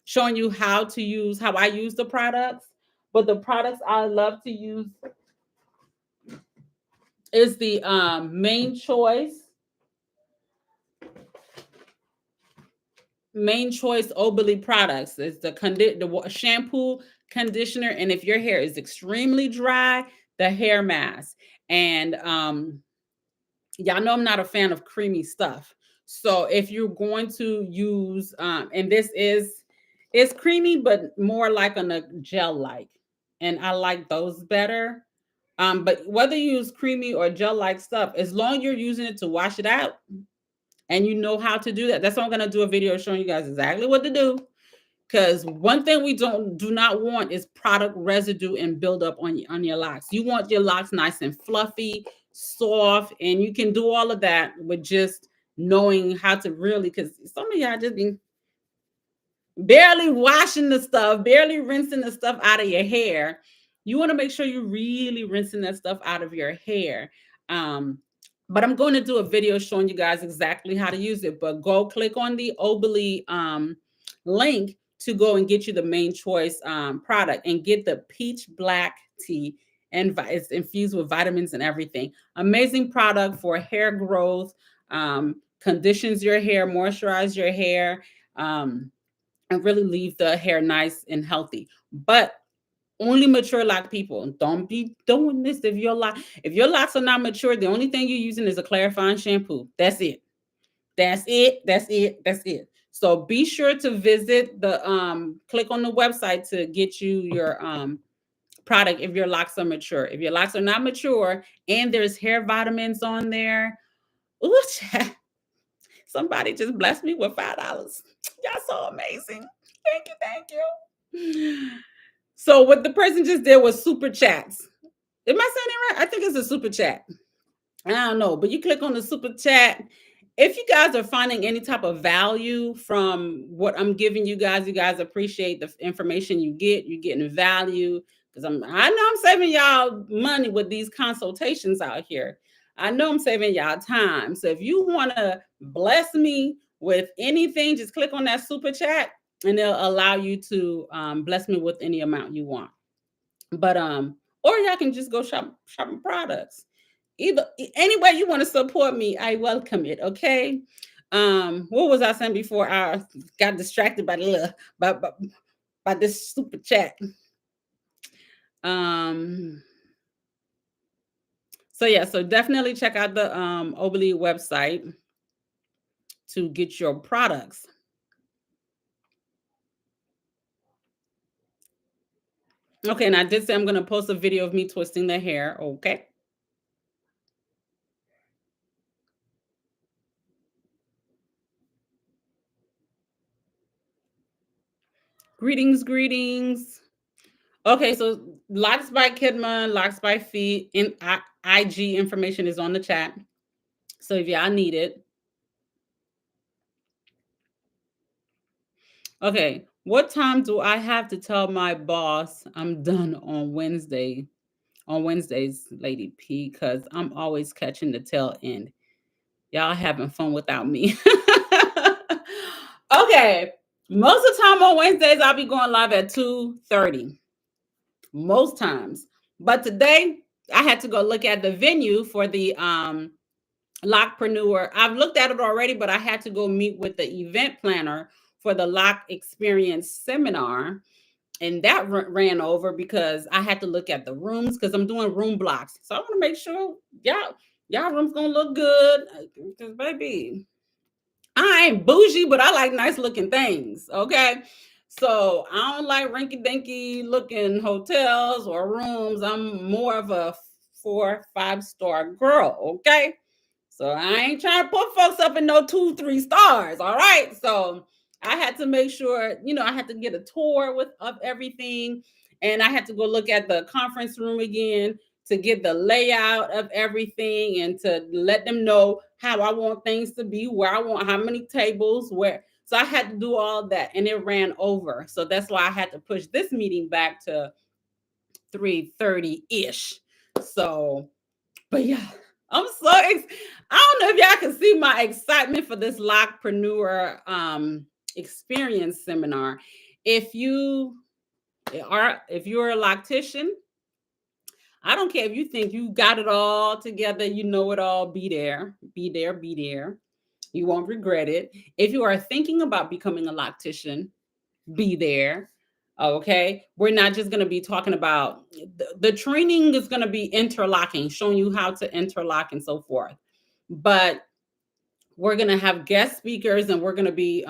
A: showing you how I use the products. But the products I love to use is the main choice Oberly products. It's the shampoo, conditioner, and if your hair is extremely dry, the hair mask. And y'all know I'm not a fan of creamy stuff. So if you're going to use, and this is, it's creamy, but more like on a gel like, and I like those better. But whether you use creamy or gel like stuff, as long as you're using it to wash it out and you know how to do that, that's why I'm gonna do a video showing you guys exactly what to do. Because one thing we do not want is product residue and buildup on your locks. You want your locks nice and fluffy, soft, and you can do all of that with just knowing how to really. Because some of y'all just be barely washing the stuff, barely rinsing the stuff out of your hair. You want to make sure you're really rinsing that stuff out of your hair. But I'm going to do a video showing you guys exactly how to use it. But go click on the Oberly link to go and get you the main choice product and get the peach black tea. And it's infused with vitamins and everything. Amazing product for hair growth, conditions your hair, moisturize your hair, and really leave the hair nice and healthy. But only mature lock people. Don't be doing this if your locks are not mature. The only thing you're using is a clarifying shampoo. That's it. That's it. That's it. That's it. So be sure to visit the click on the website to get you your product if your locks are mature. If your locks are not mature and there's hair vitamins on there, ooh, somebody just blessed me with $5. Y'all so amazing. Thank you, thank you. So what the person just did was super chats. Am I saying it right? I think it's a super chat. I don't know, but you click on the super chat. If you guys are finding any type of value from what I'm giving you guys appreciate the information you get. You're getting value because I know I'm saving y'all money with these consultations out here. I know I'm saving y'all time. So if you want to bless me with anything, just click on that super chat and they'll allow you to bless me with any amount you want. But or y'all can just go shopping products. Either any way you want to support me, I welcome it. Okay. What was I saying before I got distracted by the by this super chat? Um so yeah, so definitely check out the Oberly website to get your products. Okay, and I did say I'm gonna post a video of me twisting the hair. Okay. Greetings, greetings. Okay, so Locks by Kidman, Locks by Feet, in IG information is on the chat. So if y'all need it. Okay, what time do I have to tell my boss I'm done on Wednesday? On Wednesdays, Lady P, because I'm always catching the tail end. Y'all having fun without me. Okay, most of the time on Wednesdays, I'll be going live at 2:30. Most times. But today, I had to go look at the venue for the Locpreneur. I've looked at it already, but I had to go meet with the event planner for the Lock Experience seminar. And that ran over because I had to look at the rooms because I'm doing room blocks. So I want to make sure y'all room's gonna look good. Because baby, I ain't bougie, but I like nice looking things. Okay. So I don't like rinky dinky looking hotels or rooms. I'm more of a 4, 5 star girl. Okay. So I ain't trying to put folks up in no 2, 3 stars. All right. So I had to make sure, I had to get a tour of everything. And I had to go look at the conference room again to get the layout of everything and to let them know how I want things to be, where I want, how many tables, where. So I had to do all that and it ran over. So that's why I had to push this meeting back to 3:30-ish. So, but yeah, I'm so I don't know if y'all can see my excitement for this Locpreneur experience seminar. If you if you're a loctician, I don't care if you think you got it all together, you know it all, be there, be there, be there. You won't regret it. If you are thinking about becoming a loctician, be there. Okay. We're not just going to be talking about the training is going to be interlocking, showing you how to interlock and so forth. But we're going to have guest speakers and we're going to be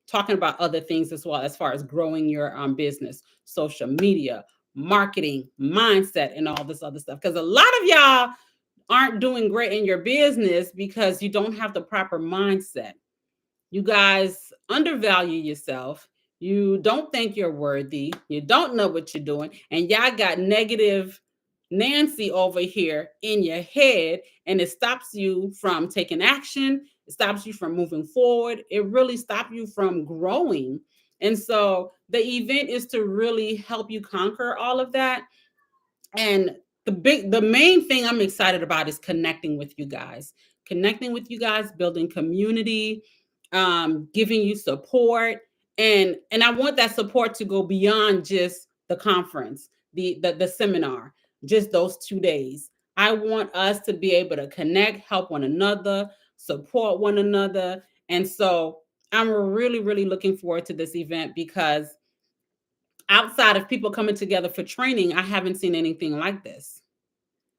A: talking about other things as well, as far as growing your business, social media, marketing, mindset, and all this other stuff. Because a lot of y'all aren't doing great in your business because you don't have the proper mindset. You guys undervalue yourself. You don't think you're worthy. You don't know what you're doing. And y'all got negative Nancy over here in your head, and it stops you from taking action. It stops you from moving forward. It really stops you from growing. And so the event is to really help you conquer all of that. And the main thing I'm excited about is connecting with you guys, building community, giving you support, and I want that support to go beyond just the conference, the seminar, just those 2 days. I want us to be able to connect, help one another, support one another, and so I'm really, really looking forward to this event because outside of people coming together for training, I haven't seen anything like this.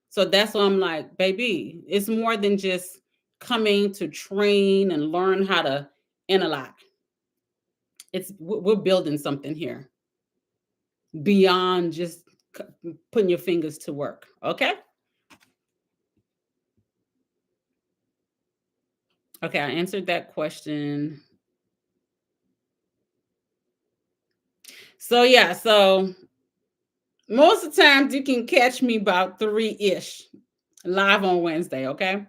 A: So that's why I'm like, baby, it's more than just coming to train and learn how to interlock. We're building something here beyond just putting your fingers to work. Okay. Okay. I answered that question. So yeah. So most of the times you can catch me about 3-ish live on Wednesday. Okay.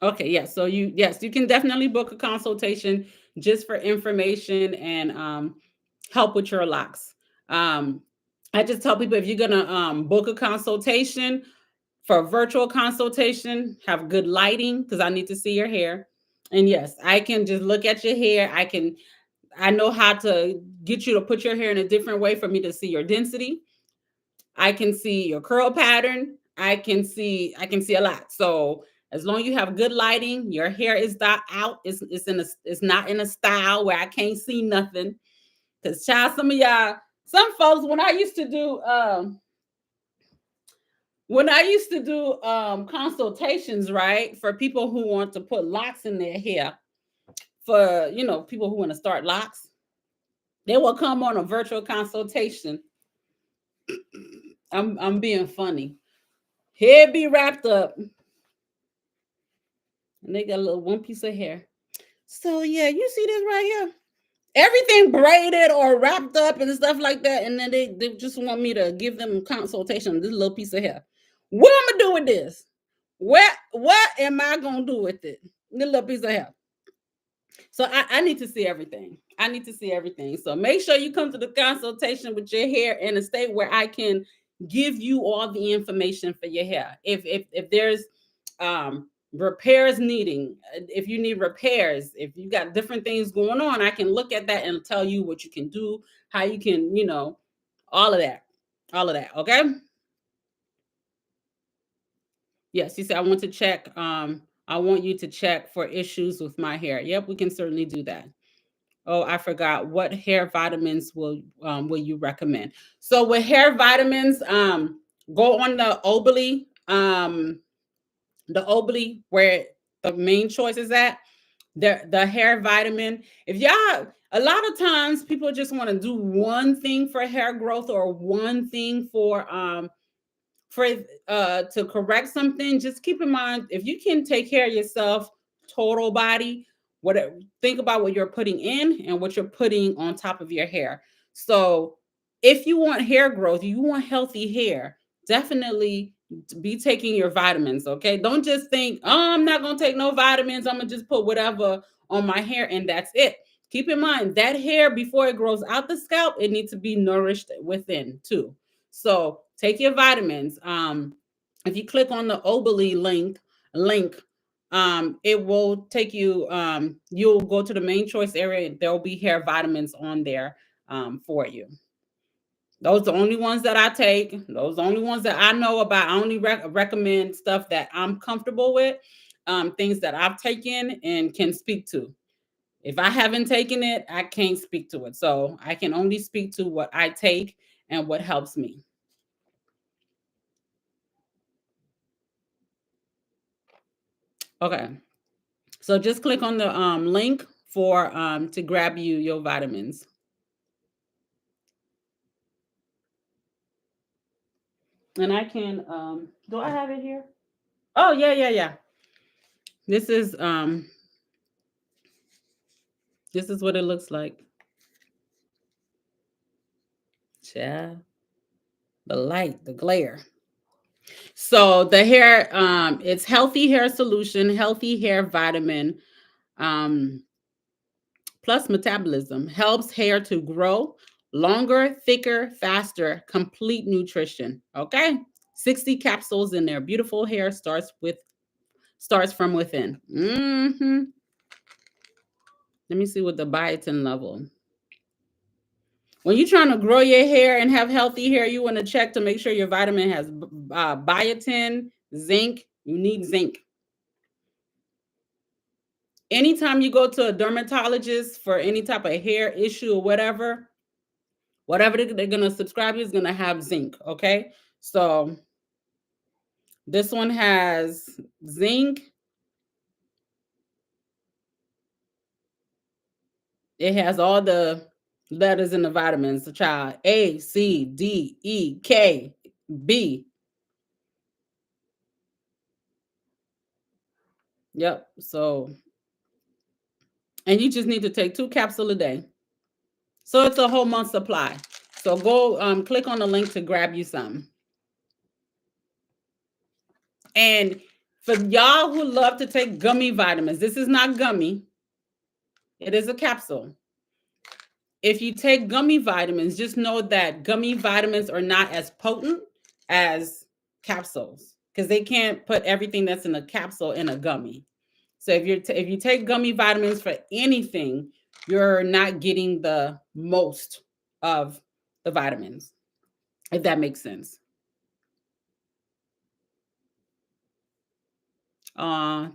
A: Okay, yeah. So yes, you can definitely book a consultation just for information and help with your locks. Um, I just tell people if you're gonna book a consultation for a virtual consultation, have good lighting because I need to see your hair. And yes, I can just look at your hair. I know how to get you to put your hair in a different way for me to see your density. I can see your curl pattern. I can see a lot. So as long as you have good lighting, your hair is not out. It's not in a style where I can't see nothing. Cause child, some folks when I used to do consultations, right, for people who want to put locks in their hair, for people who want to start locks, they will come on a virtual consultation. I'm being funny. Hair be wrapped up, and they got a little one piece of hair. So yeah, you see this right here? Everything braided or wrapped up and stuff like that. And then they just want me to give them a consultation on this little piece of hair. What I'm gonna do with this? What am I gonna do with it? This little piece of hair. So I need to see everything. I need to see everything. So make sure you come to the consultation with your hair in a state where I can give you all the information for your hair. If there's repairs needing, if you need repairs, if you got different things going on, I can look at that and tell you what you can do, how you can, all of that. All of that. Okay. Yes, you said I want you to check for issues with my hair. Yep, we can certainly do that. Oh, I forgot. What hair vitamins will you recommend? So with hair vitamins, go on the Obly where the main choice is at. The hair vitamin. If y'all, a lot of times people just want to do one thing for hair growth or one thing for to correct something. Just keep in mind, if you can take care of yourself total body, what think about what you're putting in and what you're putting on top of your hair. So if you want hair growth, you want healthy hair, definitely be taking your vitamins. Okay, don't just think, oh, I'm not going to take no vitamins, I'm going to just put whatever on my hair and that's it. Keep in mind that hair, before it grows out the scalp, it needs to be nourished within too. So take your vitamins. If you click on the Obly link, it will take you. You'll go to the main choice area. There will be hair vitamins on there for you. Those are the only ones that I take. Those are the only ones that I know about. I only recommend stuff that I'm comfortable with, things that I've taken and can speak to. If I haven't taken it, I can't speak to it. So I can only speak to what I take and what helps me. Okay. So just click on the link for to grab you your vitamins. And I can do I have it here? Oh yeah, yeah, yeah. This is this is what it looks like. Yeah. The light, the glare. So the hair, it's healthy hair solution, healthy hair vitamin, um, plus metabolism, helps hair to grow longer, thicker, faster, complete nutrition. Okay. 60 capsules in there. Beautiful hair starts from within. Let me see what the biotin level. When you're trying to grow your hair and have healthy hair, you want to check to make sure your vitamin has biotin, zinc. You need zinc. Anytime you go to a dermatologist for any type of hair issue or whatever they're going to subscribe you is going to have zinc. Okay. So this one has zinc. It has all the letters in the vitamins, the child. A, C, D, E, K, B. Yep. So, and you just need to take 2 capsules a day. So it's a whole month supply. So go click on the link to grab you some. And for y'all who love to take gummy vitamins, this is not gummy. It is a capsule. If you take gummy vitamins, just know that gummy vitamins are not as potent as capsules because they can't put everything that's in a capsule in a gummy. So if you take gummy vitamins for anything, you're not getting the most of the vitamins, if that makes sense.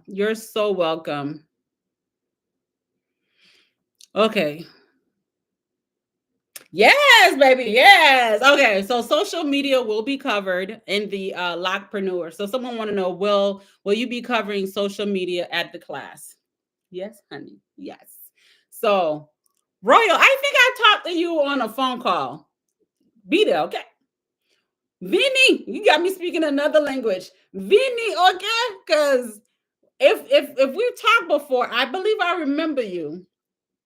A: You're so welcome. Okay. Yes, baby. Yes. Okay. So social media will be covered in the Locpreneur. So someone want to know, will you be covering social media at the class? Yes, honey. Yes. So Royal, I think I talked to you on a phone call. Be there, okay? Vinny, you got me speaking another language. Vinny, okay? Because if we've talked before, I believe I remember you.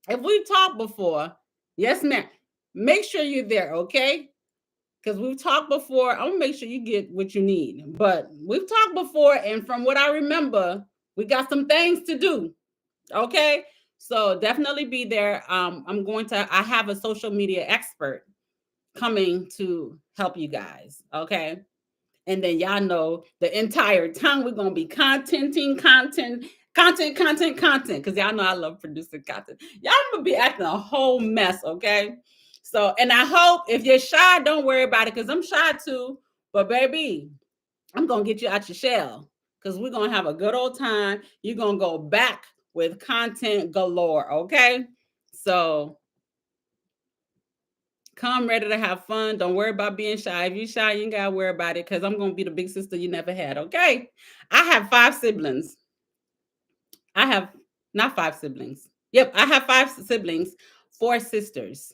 A: If we've talked before, yes, ma'am. Make sure you're there, okay? Because we've talked before. I'm gonna make sure you get what you need. But we've talked before, and from what I remember, we got some things to do. Okay. So definitely be there. I have a social media expert coming to help you guys. Okay. And then y'all know the entire time we're gonna be content, because y'all know I love producing content. Y'all gonna be acting a whole mess, okay? So, and I hope if you're shy, don't worry about it, because I'm shy too. But baby, I'm gonna get you out your shell because we're gonna have a good old time. You're gonna go back with content galore, okay? So come ready to have fun. Don't worry about being shy. If you're shy, you ain't gotta worry about it because I'm gonna be the big sister you never had. Okay. I have 5 siblings. I have not five siblings. Yep, I have five siblings, four sisters.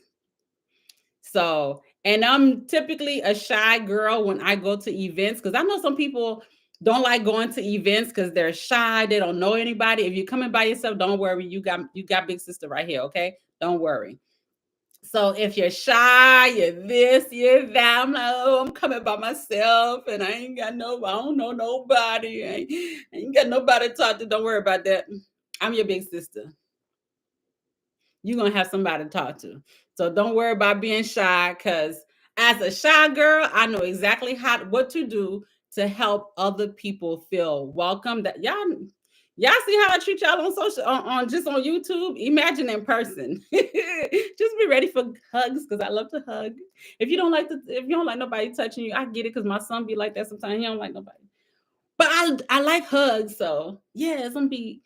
A: So, and I'm typically a shy girl when I go to events because I know some people don't like going to events because they're shy. They don't know anybody. If you're coming by yourself, don't worry. You got big sister right here. Okay, don't worry. So if you're shy, you're this, you're that. I'm like, oh, I'm coming by myself, and I don't know nobody. I ain't got nobody to talk to. Don't worry about that. I'm your big sister. You're gonna have somebody to talk to. So don't worry about being shy because as a shy girl, I know exactly what to do to help other people feel welcome. That y'all see how I treat y'all on social on just on YouTube? Imagine in person. Just be ready for hugs because I love to hug. If you don't like nobody touching you, I get it because my son be like that sometimes. He don't like nobody. But I like hugs, so yeah, it's gonna be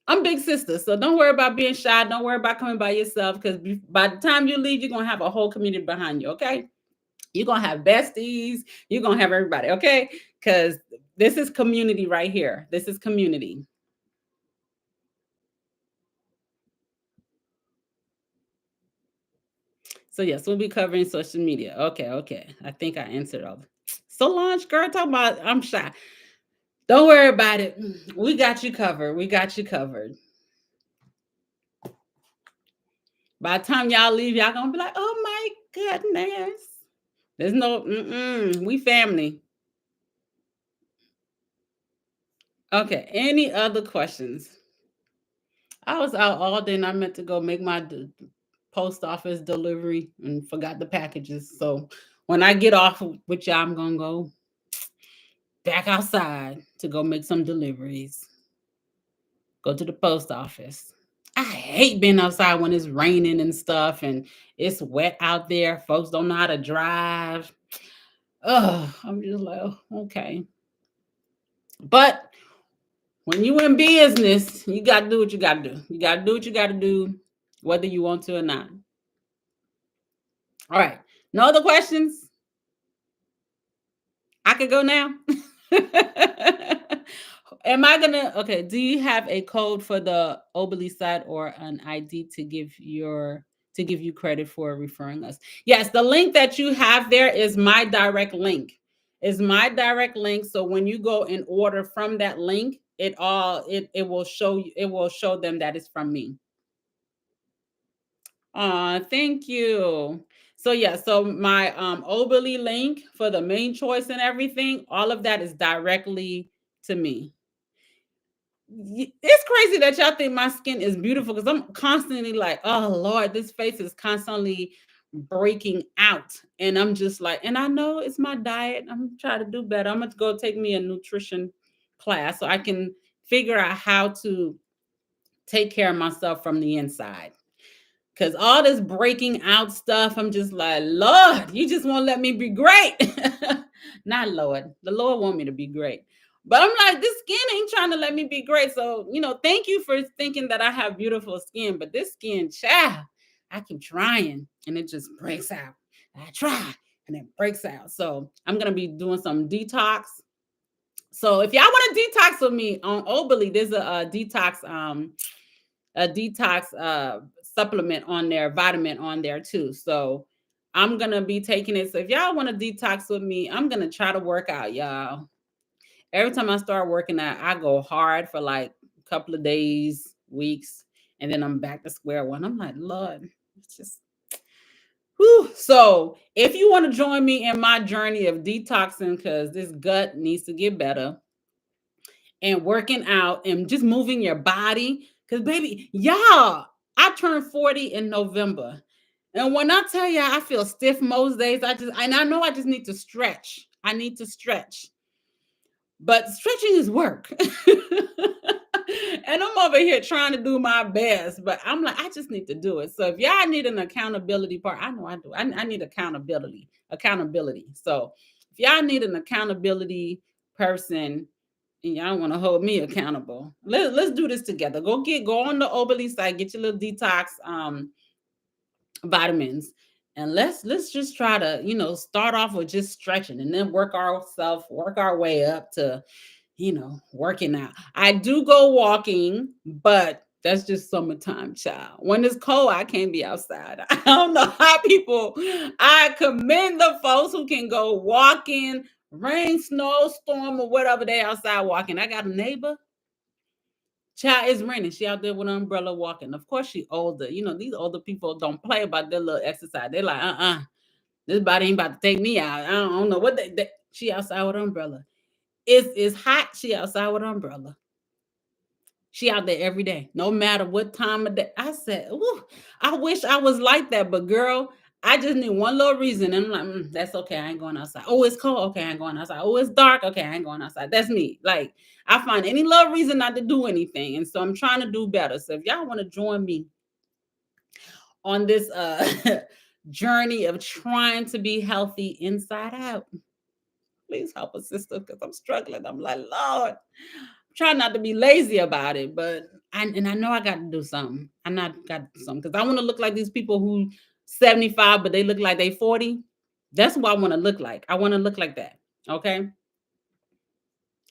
A: I'm big sister, so don't worry about being shy. Don't worry about coming by yourself because by the time you leave, you're gonna have a whole community behind you. Okay, you're gonna have besties. You're gonna have everybody. Okay, because this is community right here. This is community. So yes, we'll be covering social media. Okay, okay. I think I answered all. Solange, girl, talk about I'm shy. Don't worry about it. We got you covered. We got you covered. By the time y'all leave, y'all gonna be like, oh my goodness. There's no, we family. Okay. Any other questions? I was out all day and I meant to go make my post office delivery and forgot the packages. So when I get off with y'all, I'm gonna go back outside to go make some deliveries. Go to the post office. I hate being outside when it's raining and stuff and it's wet out there. Folks don't know how to drive. Oh, I'm just like, oh, okay. But when you in business, you got to do what you got to do. You got to do what you got to do, whether you want to or not. All right. No other questions? I could go now. Am I gonna? Okay. Do you have a code for the Oberly site or an ID to give you credit for referring us? Yes, the link that you have there is my direct link. Is my direct link. So when you go and order from that link, it will show you. It will show them that it's from me. Thank you. So yeah, so my Oberly link for the main choice and everything, all of that is directly to me. It's crazy that y'all think my skin is beautiful because I'm constantly like, oh Lord, this face is constantly breaking out. And I'm just like, and I know it's my diet. I'm trying to do better. I'm gonna go take me a nutrition class so I can figure out how to take care of myself from the inside. Cause all this breaking out stuff, I'm just like, Lord, you just won't let me be great. Not Lord. The Lord want me to be great. But I'm like, this skin ain't trying to let me be great. So, thank you for thinking that I have beautiful skin. But this skin, child, I keep trying and it just breaks out. I try and it breaks out. So I'm gonna be doing some detox. So if y'all want to detox with me on Oberly, there's a detox supplement on there, vitamin on there too. So I'm gonna be taking it. So if y'all want to detox with me, I'm gonna try to work out, y'all. Every time I start working out, I go hard for like a couple of days, weeks, and then I'm back to square one. I'm like, Lord, it's just whew. So if you want to join me in my journey of detoxing, because this gut needs to get better, and working out and just moving your body. Because, baby, y'all, I turned 40 in November. And when I tell you I feel stiff most days, and I know I just need to stretch. I need to stretch. But stretching is work. And I'm over here trying to do my best, but I'm like, I just need to do it. So if y'all need an accountability part, I know I do. I need accountability. Accountability. So if y'all need an accountability person, and y'all want to hold me accountable, let's do this together. Go on the Oberly site, get your little detox vitamins, and let's just try to start off with just stretching, and then work our way up to working out. I do go walking, but that's just summertime, child. When it's cold, I can't be outside. I don't know how people, I commend the folks who can go walking, rain, snowstorm, or whatever they outside walking. I got a neighbor, child is raining. She out there with an umbrella walking. Of course, she older. These older people don't play about their little exercise. They're like, this body ain't about to take me out. I don't know what she outside with an umbrella. It's hot. She outside with an umbrella. She out there every day, no matter what time of day. I said, "Ooh, I wish I was like that." But girl, I just need one little reason. And I'm like, that's okay. I ain't going outside. Oh, it's cold. Okay, I ain't going outside. Oh, it's dark. Okay, I ain't going outside. That's me. Like, I find any little reason not to do anything. And so I'm trying to do better. So if y'all want to join me on this journey of trying to be healthy inside out, please help a sister, because I'm struggling. I'm like, Lord, try not to be lazy about it, but I know I got to do something. I not got to do something, because I want to look like these people who 75, but they look like they 40. That's what I want to look like. I want to look like that. Okay.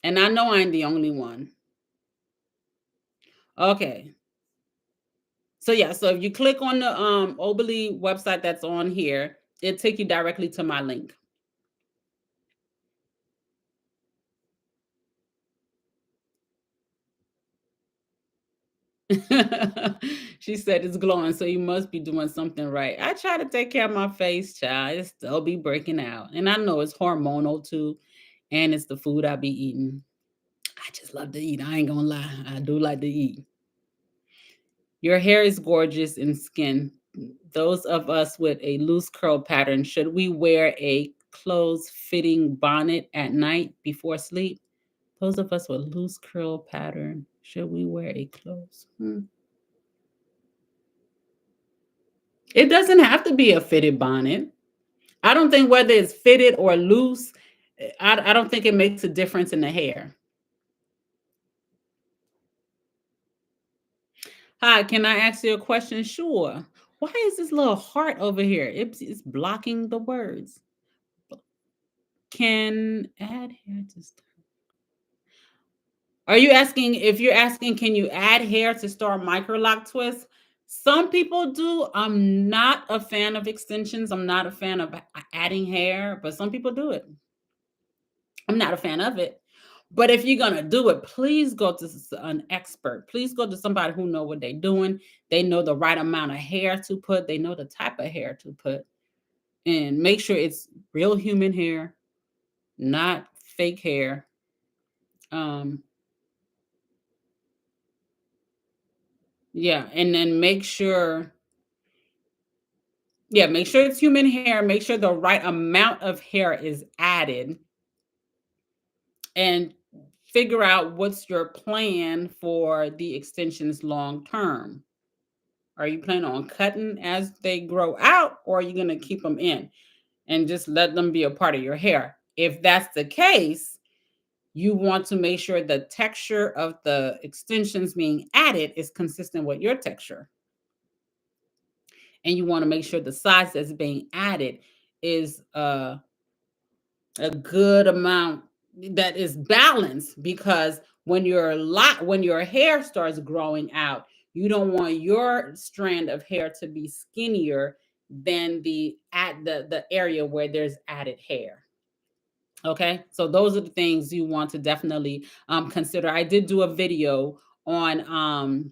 A: And I know I ain't the only one. Okay. So yeah, so if you click on the Oberly website that's on here, it'll take you directly to my link. She said it's glowing, so you must be doing something right. I try to take care of my face, child. It still be breaking out. And I know it's hormonal too. And it's the food I be eating. I just love to eat. I ain't gonna lie. I do like to eat. Your hair is gorgeous and skin. Those of us with a loose curl pattern, should we wear a close fitting bonnet at night before sleep? Those of us with loose curl pattern, should we wear a close? It doesn't have to be a fitted bonnet. I don't think whether it's fitted or loose, I don't think it makes a difference in the hair. Hi, can I ask you a question? Sure. Why is this little heart over here? It's blocking the words. Can add hair to start. Are you asking, if you're asking, can you add hair to start micro lock twists? Some people do. I'm not a fan of extensions. I'm not a fan of adding hair, but some people do it. I'm not a fan of it. But if you're gonna do it, please go to an expert. Please go to somebody who know what they're doing. They know the right amount of hair to put. They know the type of hair to put, and make sure it's real human hair, not fake hair. Um, yeah, and then make sure it's human hair. Make sure the right amount of hair is added, and figure out what's your plan for the extensions long term. Are you planning on cutting as they grow out, or are you going to keep them in and just let them be a part of your hair? If that's the case, you want to make sure the texture of the extensions being added is consistent with your texture. And you want to make sure the size that's being added is a good amount that is balanced, because when your hair starts growing out, you don't want your strand of hair to be skinnier than the area where there's added hair. Okay, so those are the things you want to definitely consider. I did do a video on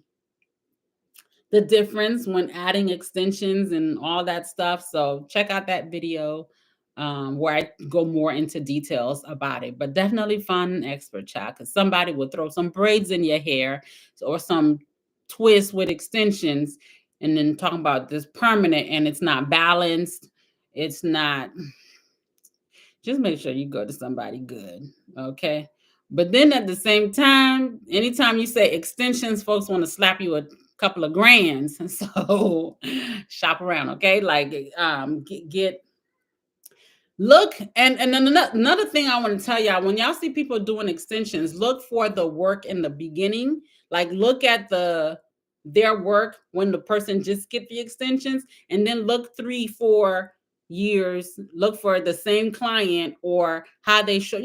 A: the difference when adding extensions and all that stuff. So check out that video where I go more into details about it. But definitely find an expert, child, because somebody will throw some braids in your hair or some twist with extensions, and then talking about this permanent, and it's not balanced. It's not. Just make sure you go to somebody good, okay? But then at the same time, anytime you say extensions, folks want to slap you a couple of grands. And so shop around, okay? Like get look, and then another thing I want to tell y'all, when y'all see people doing extensions, look for the work in the beginning. Like look at their work when the person just get the extensions, and then look 3-4 years, look for the same client, or how they show,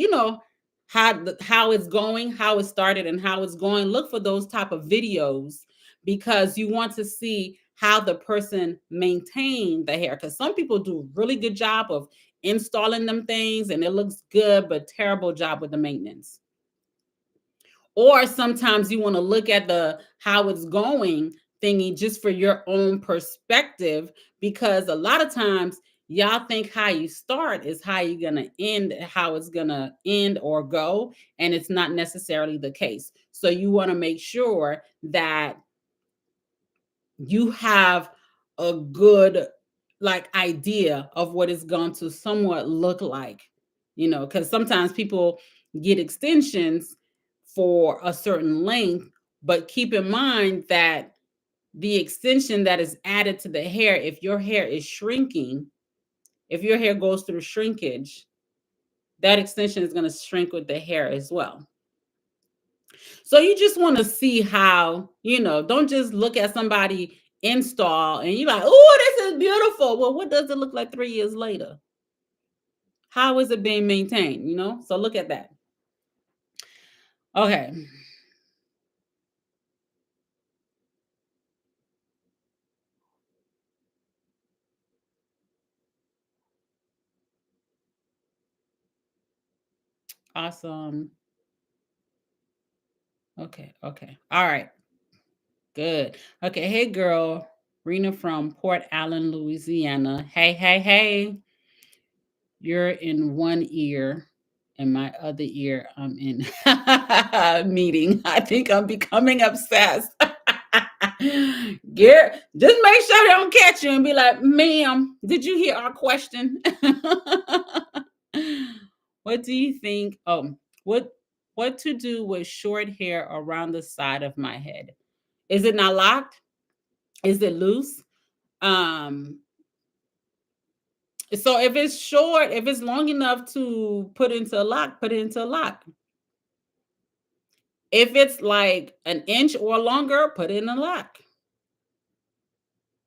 A: how it's going, how it started, and how it's going. Look for those type of videos because you want to see how the person maintained the hair. Because some people do a really good job of installing them things and it looks good, but terrible job with the maintenance. Or sometimes you want to look at the how it's going thingy just for your own perspective, because a lot of times y'all think how you start is how you're going to end, how it's going to end or go, and it's not necessarily the case. So you want to make sure that you have a good like idea of what it's going to somewhat look like, because sometimes people get extensions for a certain length, but keep in mind that the extension that is added to the hair, if your hair is shrinking, if your hair goes through shrinkage, that extension is going to shrink with the hair as well. So you just want to see how, don't just look at somebody install and you're like, oh, this is beautiful. Well, what does it look like 3 years later? How is it being maintained? So look at that. Okay. Awesome. Okay. Okay. All right. Good. Okay. Hey, girl. Rena from Port Allen, Louisiana. Hey, hey, hey. You're in one ear, and my other ear, I'm in meeting. I think I'm becoming obsessed. Just make sure they don't catch you and be like, ma'am, did you hear our question? What do you think? What what to do with short hair around the side of my head? Is it not locked? Is it loose? Um, so if it's short, if it's long enough to put into a lock, put it into a lock. If it's like an inch or longer, put it in a lock.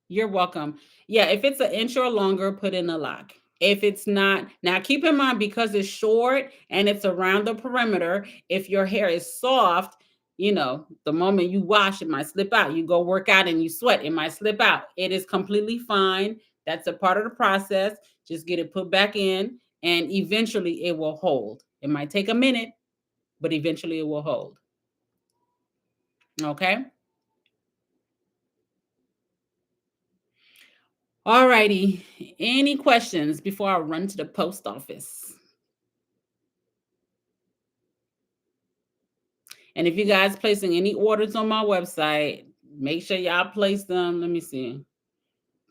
A: You're welcome. Yeah, if it's an inch or longer, put in a lock. If it's not, now keep in mind because it's short and it's around the perimeter, if your hair is soft, the moment you wash, it might slip out. You go work out and you sweat, it might slip out. It is completely fine. That's a part of the process. Just get it put back in and eventually it will hold. It might take a minute, but eventually it will hold. Okay. All righty. Any questions before I run to the post office? And if you guys placing any orders on my website, make sure y'all place them. Let me see.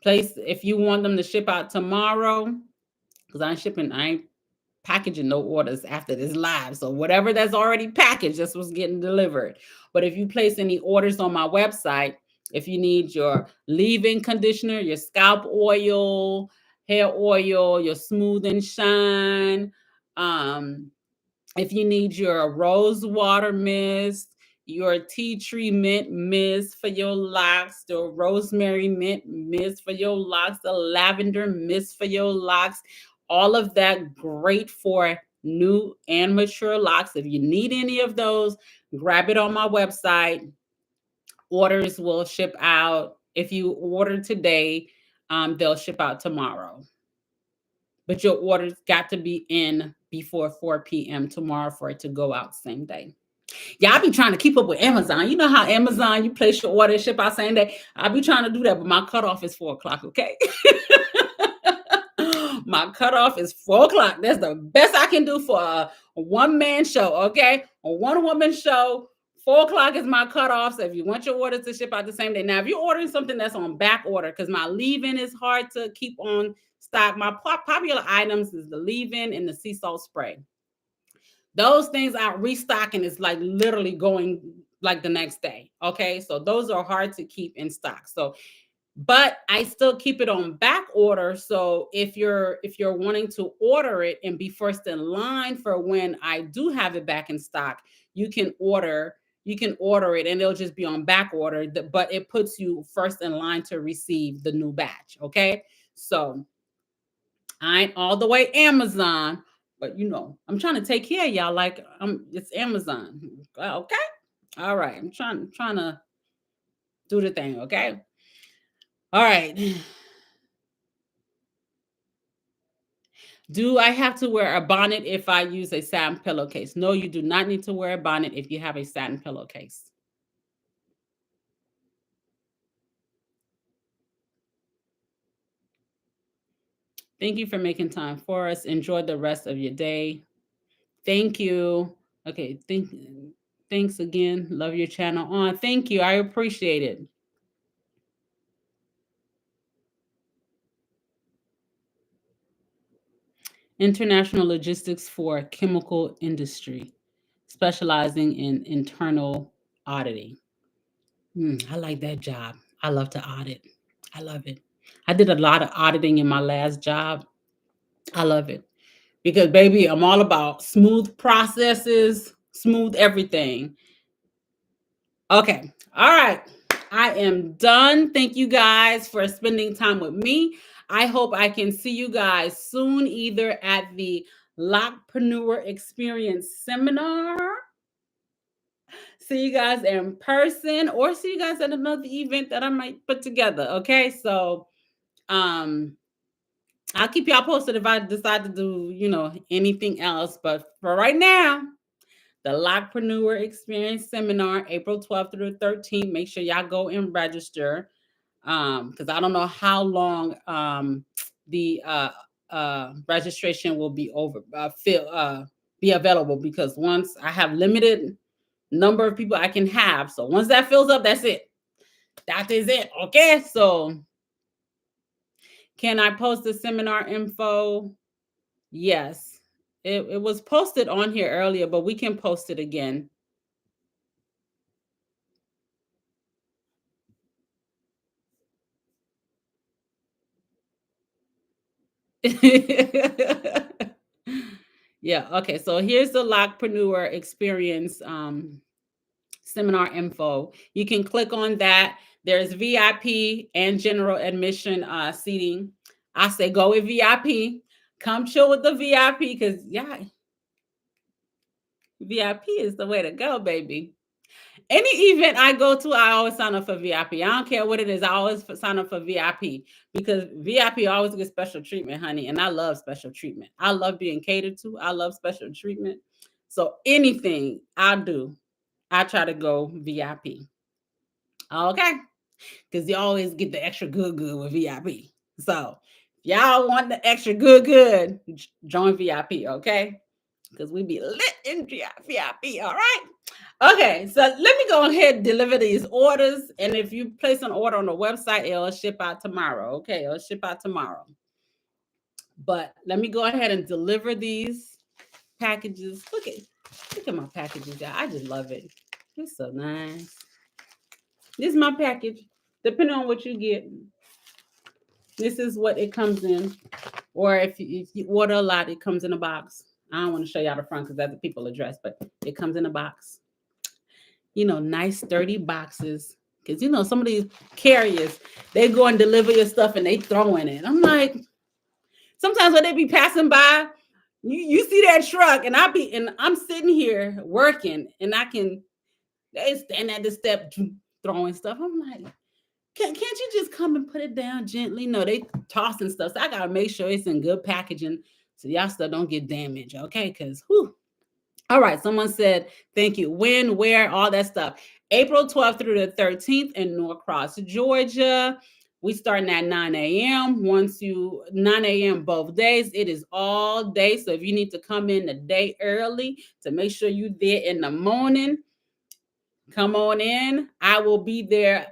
A: Place if you want them to ship out tomorrow, because I ain't packaging no orders after this live. So whatever that's already packaged, that's what's getting delivered. But if you place any orders on my website, if you need your leave-in conditioner, your scalp oil, hair oil, your smooth and shine, if you need your rose water mist, your tea tree mint mist for your locks, the rosemary mint mist for your locks, the lavender mist for your locks, all of that great for new and mature locks. If you need any of those, grab it on my website. Orders will ship out. If you order today, they'll ship out tomorrow. But your orders got to be in before 4 p.m. tomorrow for it to go out same day. Yeah, I be trying to keep up with Amazon. You know how Amazon, you place your order, ship out same day. I be trying to do that, but my cutoff is 4 o'clock, okay? My cutoff is 4 o'clock. That's the best I can do for a one-man show, okay? A one-woman show. 4 o'clock is my cutoff. So if you want your orders to ship out the same day. Now, if you're ordering something that's on back order, because my leave-in is hard to keep on stock. My popular items is the leave-in and the sea salt spray. Those things are restocking is like literally going like the next day. Okay. So those are hard to keep in stock. So but I still keep it on back order. So if you're wanting to order it and be first in line for when I do have it back in stock, you can order it and it'll just be on back order, but it puts you first in line to receive the new batch. Okay. So I ain't all the way Amazon, but I'm trying to take care of y'all like it's Amazon. Okay. All right. I'm trying to do the thing, okay? All right. Do I have to wear a bonnet if I use a satin pillowcase? No, you do not need to wear a bonnet if you have a satin pillowcase. Thank you for making time for us. Enjoy the rest of your day. Thank you. Okay, thanks again. Love your channel on. Thank you. I appreciate it. International logistics for chemical industry, specializing in internal auditing. I like that job. I love to audit. I love it. I did a lot of auditing in my last job. I love it because, baby, I'm all about smooth processes, smooth everything. Okay. All right. I am done. Thank you guys for spending time with me. I hope I can see you guys soon, either at the Locpreneur Experience Seminar. See you guys in person, or see you guys at another event that I might put together. Okay. So I'll keep y'all posted if I decide to do, anything else. But for right now, the Locpreneur Experience Seminar, April 12th through the 13th. Make sure y'all go and register. Because I don't know how long the registration will be be available, because once I have limited number of people I can have. So once that fills up, that's it. That is it. Okay. So can I post the seminar info? Yes. It was posted on here earlier, but we can post it again. Yeah. Okay. So here's the Locpreneur Experience seminar info. You can click on that. There's VIP and general admission seating. I say go with VIP. Come chill with the VIP, because yeah, VIP is the way to go, baby. Any event I go to, I always sign up for VIP. I don't care what it is. I always sign up for VIP, because VIP always gets special treatment, honey. And I love special treatment. I love being catered to. I love special treatment. So anything I do, I try to go VIP. Okay. Because you always get the extra good with VIP. So y'all want the extra good, join VIP, okay? Because we be lit in VIP, all right? Okay, so let me go ahead and deliver these orders. And if you place an order on the website, it'll ship out tomorrow, okay? It'll ship out tomorrow. But let me go ahead and deliver these packages. Look at my packages, y'all. I just love it. It's so nice. This is my package. Depending on what you get, this is what it comes in. Or if you order a lot, it comes in a box. I don't want to show y'all the front because that's the people address, but it comes in a box. Nice sturdy boxes. Because some of these carriers, they go and deliver your stuff and they throw in it. I'm like, sometimes when they be passing by, you see that truck, and I'm sitting here working, and they stand at the step throwing stuff. I'm like, can't you just come and put it down gently? No, they tossing stuff. So I gotta make sure it's in good packaging so y'all stuff don't get damaged. Okay, because all right, someone said thank you. When, where, all that stuff. April 12th through the 13th in Norcross, Georgia. We starting at 9 a.m. 9 a.m. both days. It is all day. So if you need to come in a day early to make sure you're there in the morning, come on in. I will be there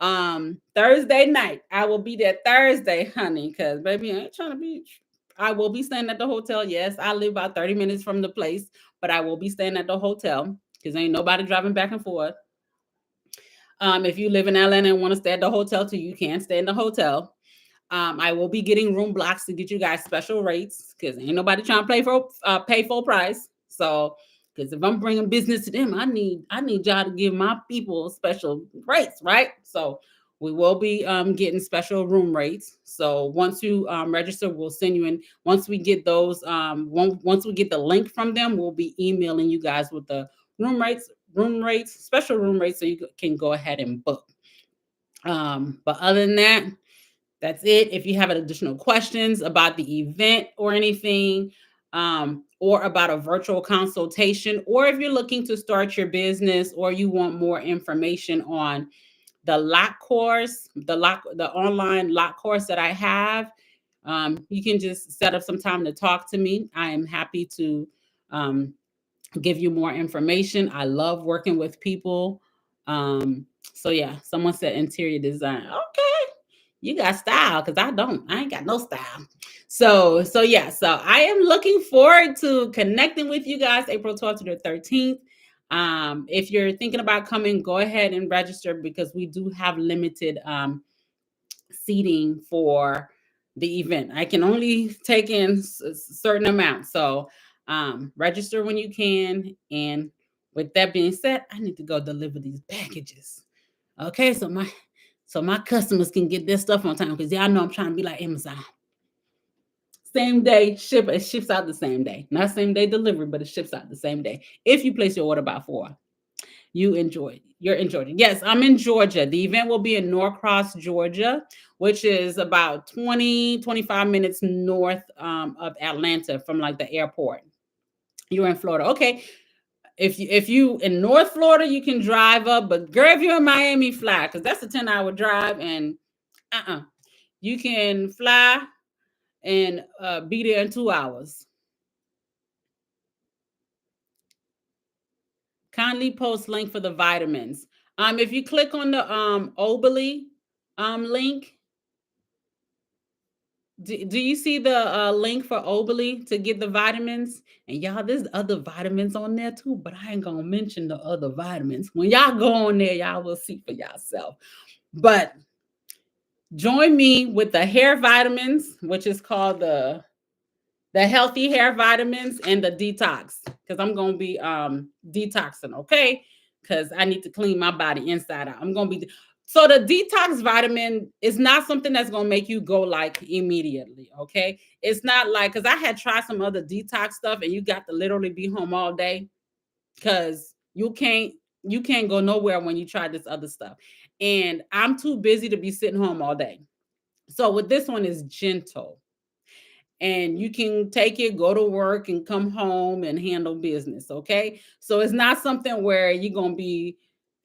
A: Thursday night. I will be there Thursday, honey, because baby, I ain't trying to be. I will be staying at the hotel. Yes, I live about 30 minutes from the place, but I will be staying at the hotel because ain't nobody driving back and forth. If you live in Atlanta and want to stay at the hotel too, you can stay in the hotel. I will be getting room blocks to get you guys special rates, because ain't nobody trying to pay full price. So, because if I'm bringing business to them, I need y'all to give my people special rates, right? So We will be getting special room rates. So once you register, we'll send you in. Once we get those, once we get the link from them, we'll be emailing you guys with the room rates, special room rates, so you can go ahead and book. But other than that, that's it. If you have additional questions about the event or anything, or about a virtual consultation, or if you're looking to start your business, or you want more information on the lock course, the online lock course that I have, you can just set up some time to talk to me. I am happy to um, give you more information. I love working with people. So yeah, someone said interior design. Okay, you got style, because I don't. I ain't got no style. So yeah. So I am looking forward to connecting with you guys April 12th to the 13th. If you're thinking about coming, go ahead and register, because we do have limited seating for the event. I can only take in a certain amount. So register when you can. And with that being said, I need to go deliver these packages. Okay, so my customers can get their stuff on time, because y'all know I'm trying to be like Amazon. Same day ship, it ships out the same day. Not same day delivery, but it ships out the same day. If you place your order by 4. You're in Georgia. Yes, I'm in Georgia. The event will be in Norcross, Georgia, which is about 25 minutes north of Atlanta from like the airport. You're in Florida. Okay. If you in North Florida, you can drive up, but girl, if you're in Miami, fly, because that's a 10-hour drive. And you can fly and be there in 2 hours. Kindly post link for the vitamins. If you click on the Oberly link, do you see the link for Oberly to get the vitamins? And y'all, there's other vitamins on there too, but I ain't gonna mention the other vitamins. When y'all go on there, y'all will see for yourself. But join me with the hair vitamins, which is called the healthy hair vitamins, and the detox, because I'm gonna be detoxing, okay? Because I need to clean my body inside out. I'm gonna be so the detox vitamin is not something that's gonna make you go like immediately, okay? It's not like, because I had tried some other detox stuff, and you got to literally be home all day, because you can't go nowhere when you try this other stuff. And I'm too busy to be sitting home all day. So with this one is gentle, and you can take it, go to work, and come home and handle business. Okay. So it's not something where you're going to be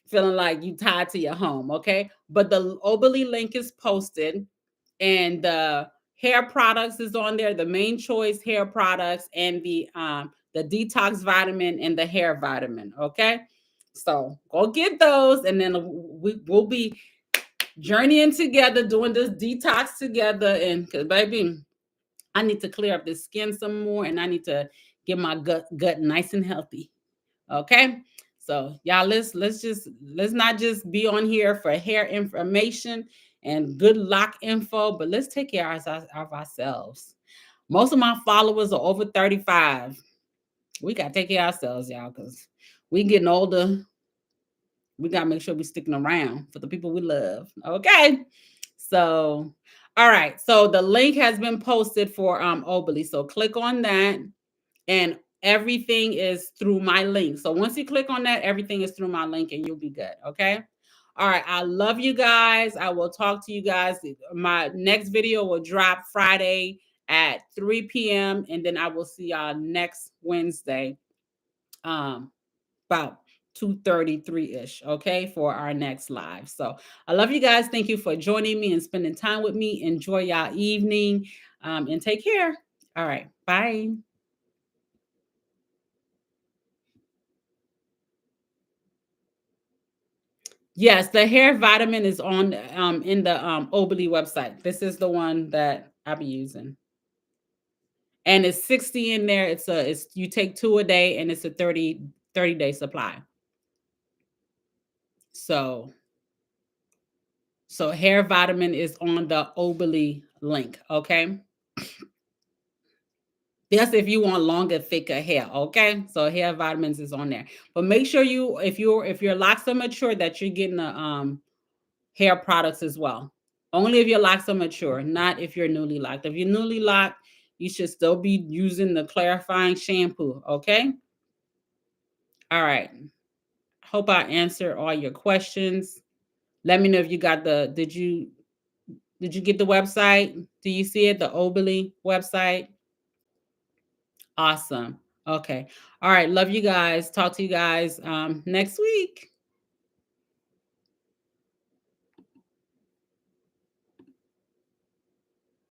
A: feeling like you tied to your home. Okay. But the Oberly link is posted, and the hair products is on there, the Main Choice hair products, and the detox vitamin and the hair vitamin. Okay. So go get those, and then we'll be journeying together, doing this detox together. And because, baby, I need to clear up the skin some more, and I need to get my gut nice and healthy. Okay. So y'all, let's not just be on here for hair information and good lock info, but let's take care of ourselves. Most of my followers are over 35. We gotta take care of ourselves, y'all, because we getting older. We gotta make sure we sticking around for the people we love. Okay. So, all right. So the link has been posted for Oberly. So click on that, and everything is through my link. So once you click on that, everything is through my link, and you'll be good. Okay. All right. I love you guys. I will talk to you guys. My next video will drop Friday at 3 p.m. And then I will see y'all next Wednesday. About 2:33-ish, okay, for our next live. So I love you guys. Thank you for joining me and spending time with me. Enjoy y'all evening, and take care. All right. Bye. Yes, the hair vitamin is on in the Oberly website. This is the one that I'll be using. And it's 60 in there. It's you take 2 a day, and it's a 30-day supply. So hair vitamin is on the Oberly link, okay? That's if you want longer, thicker hair, okay? So hair vitamins is on there. But make sure if your locks are mature, that you're getting hair products as well. Only if your locks are mature, not if you're newly locked. If you're newly locked, you should still be using the clarifying shampoo, okay? All right. Hope I answered all your questions. Let me know if you got did you get the website? Do you see it? The Obly website? Awesome. Okay. All right. Love you guys. Talk to you guys next week.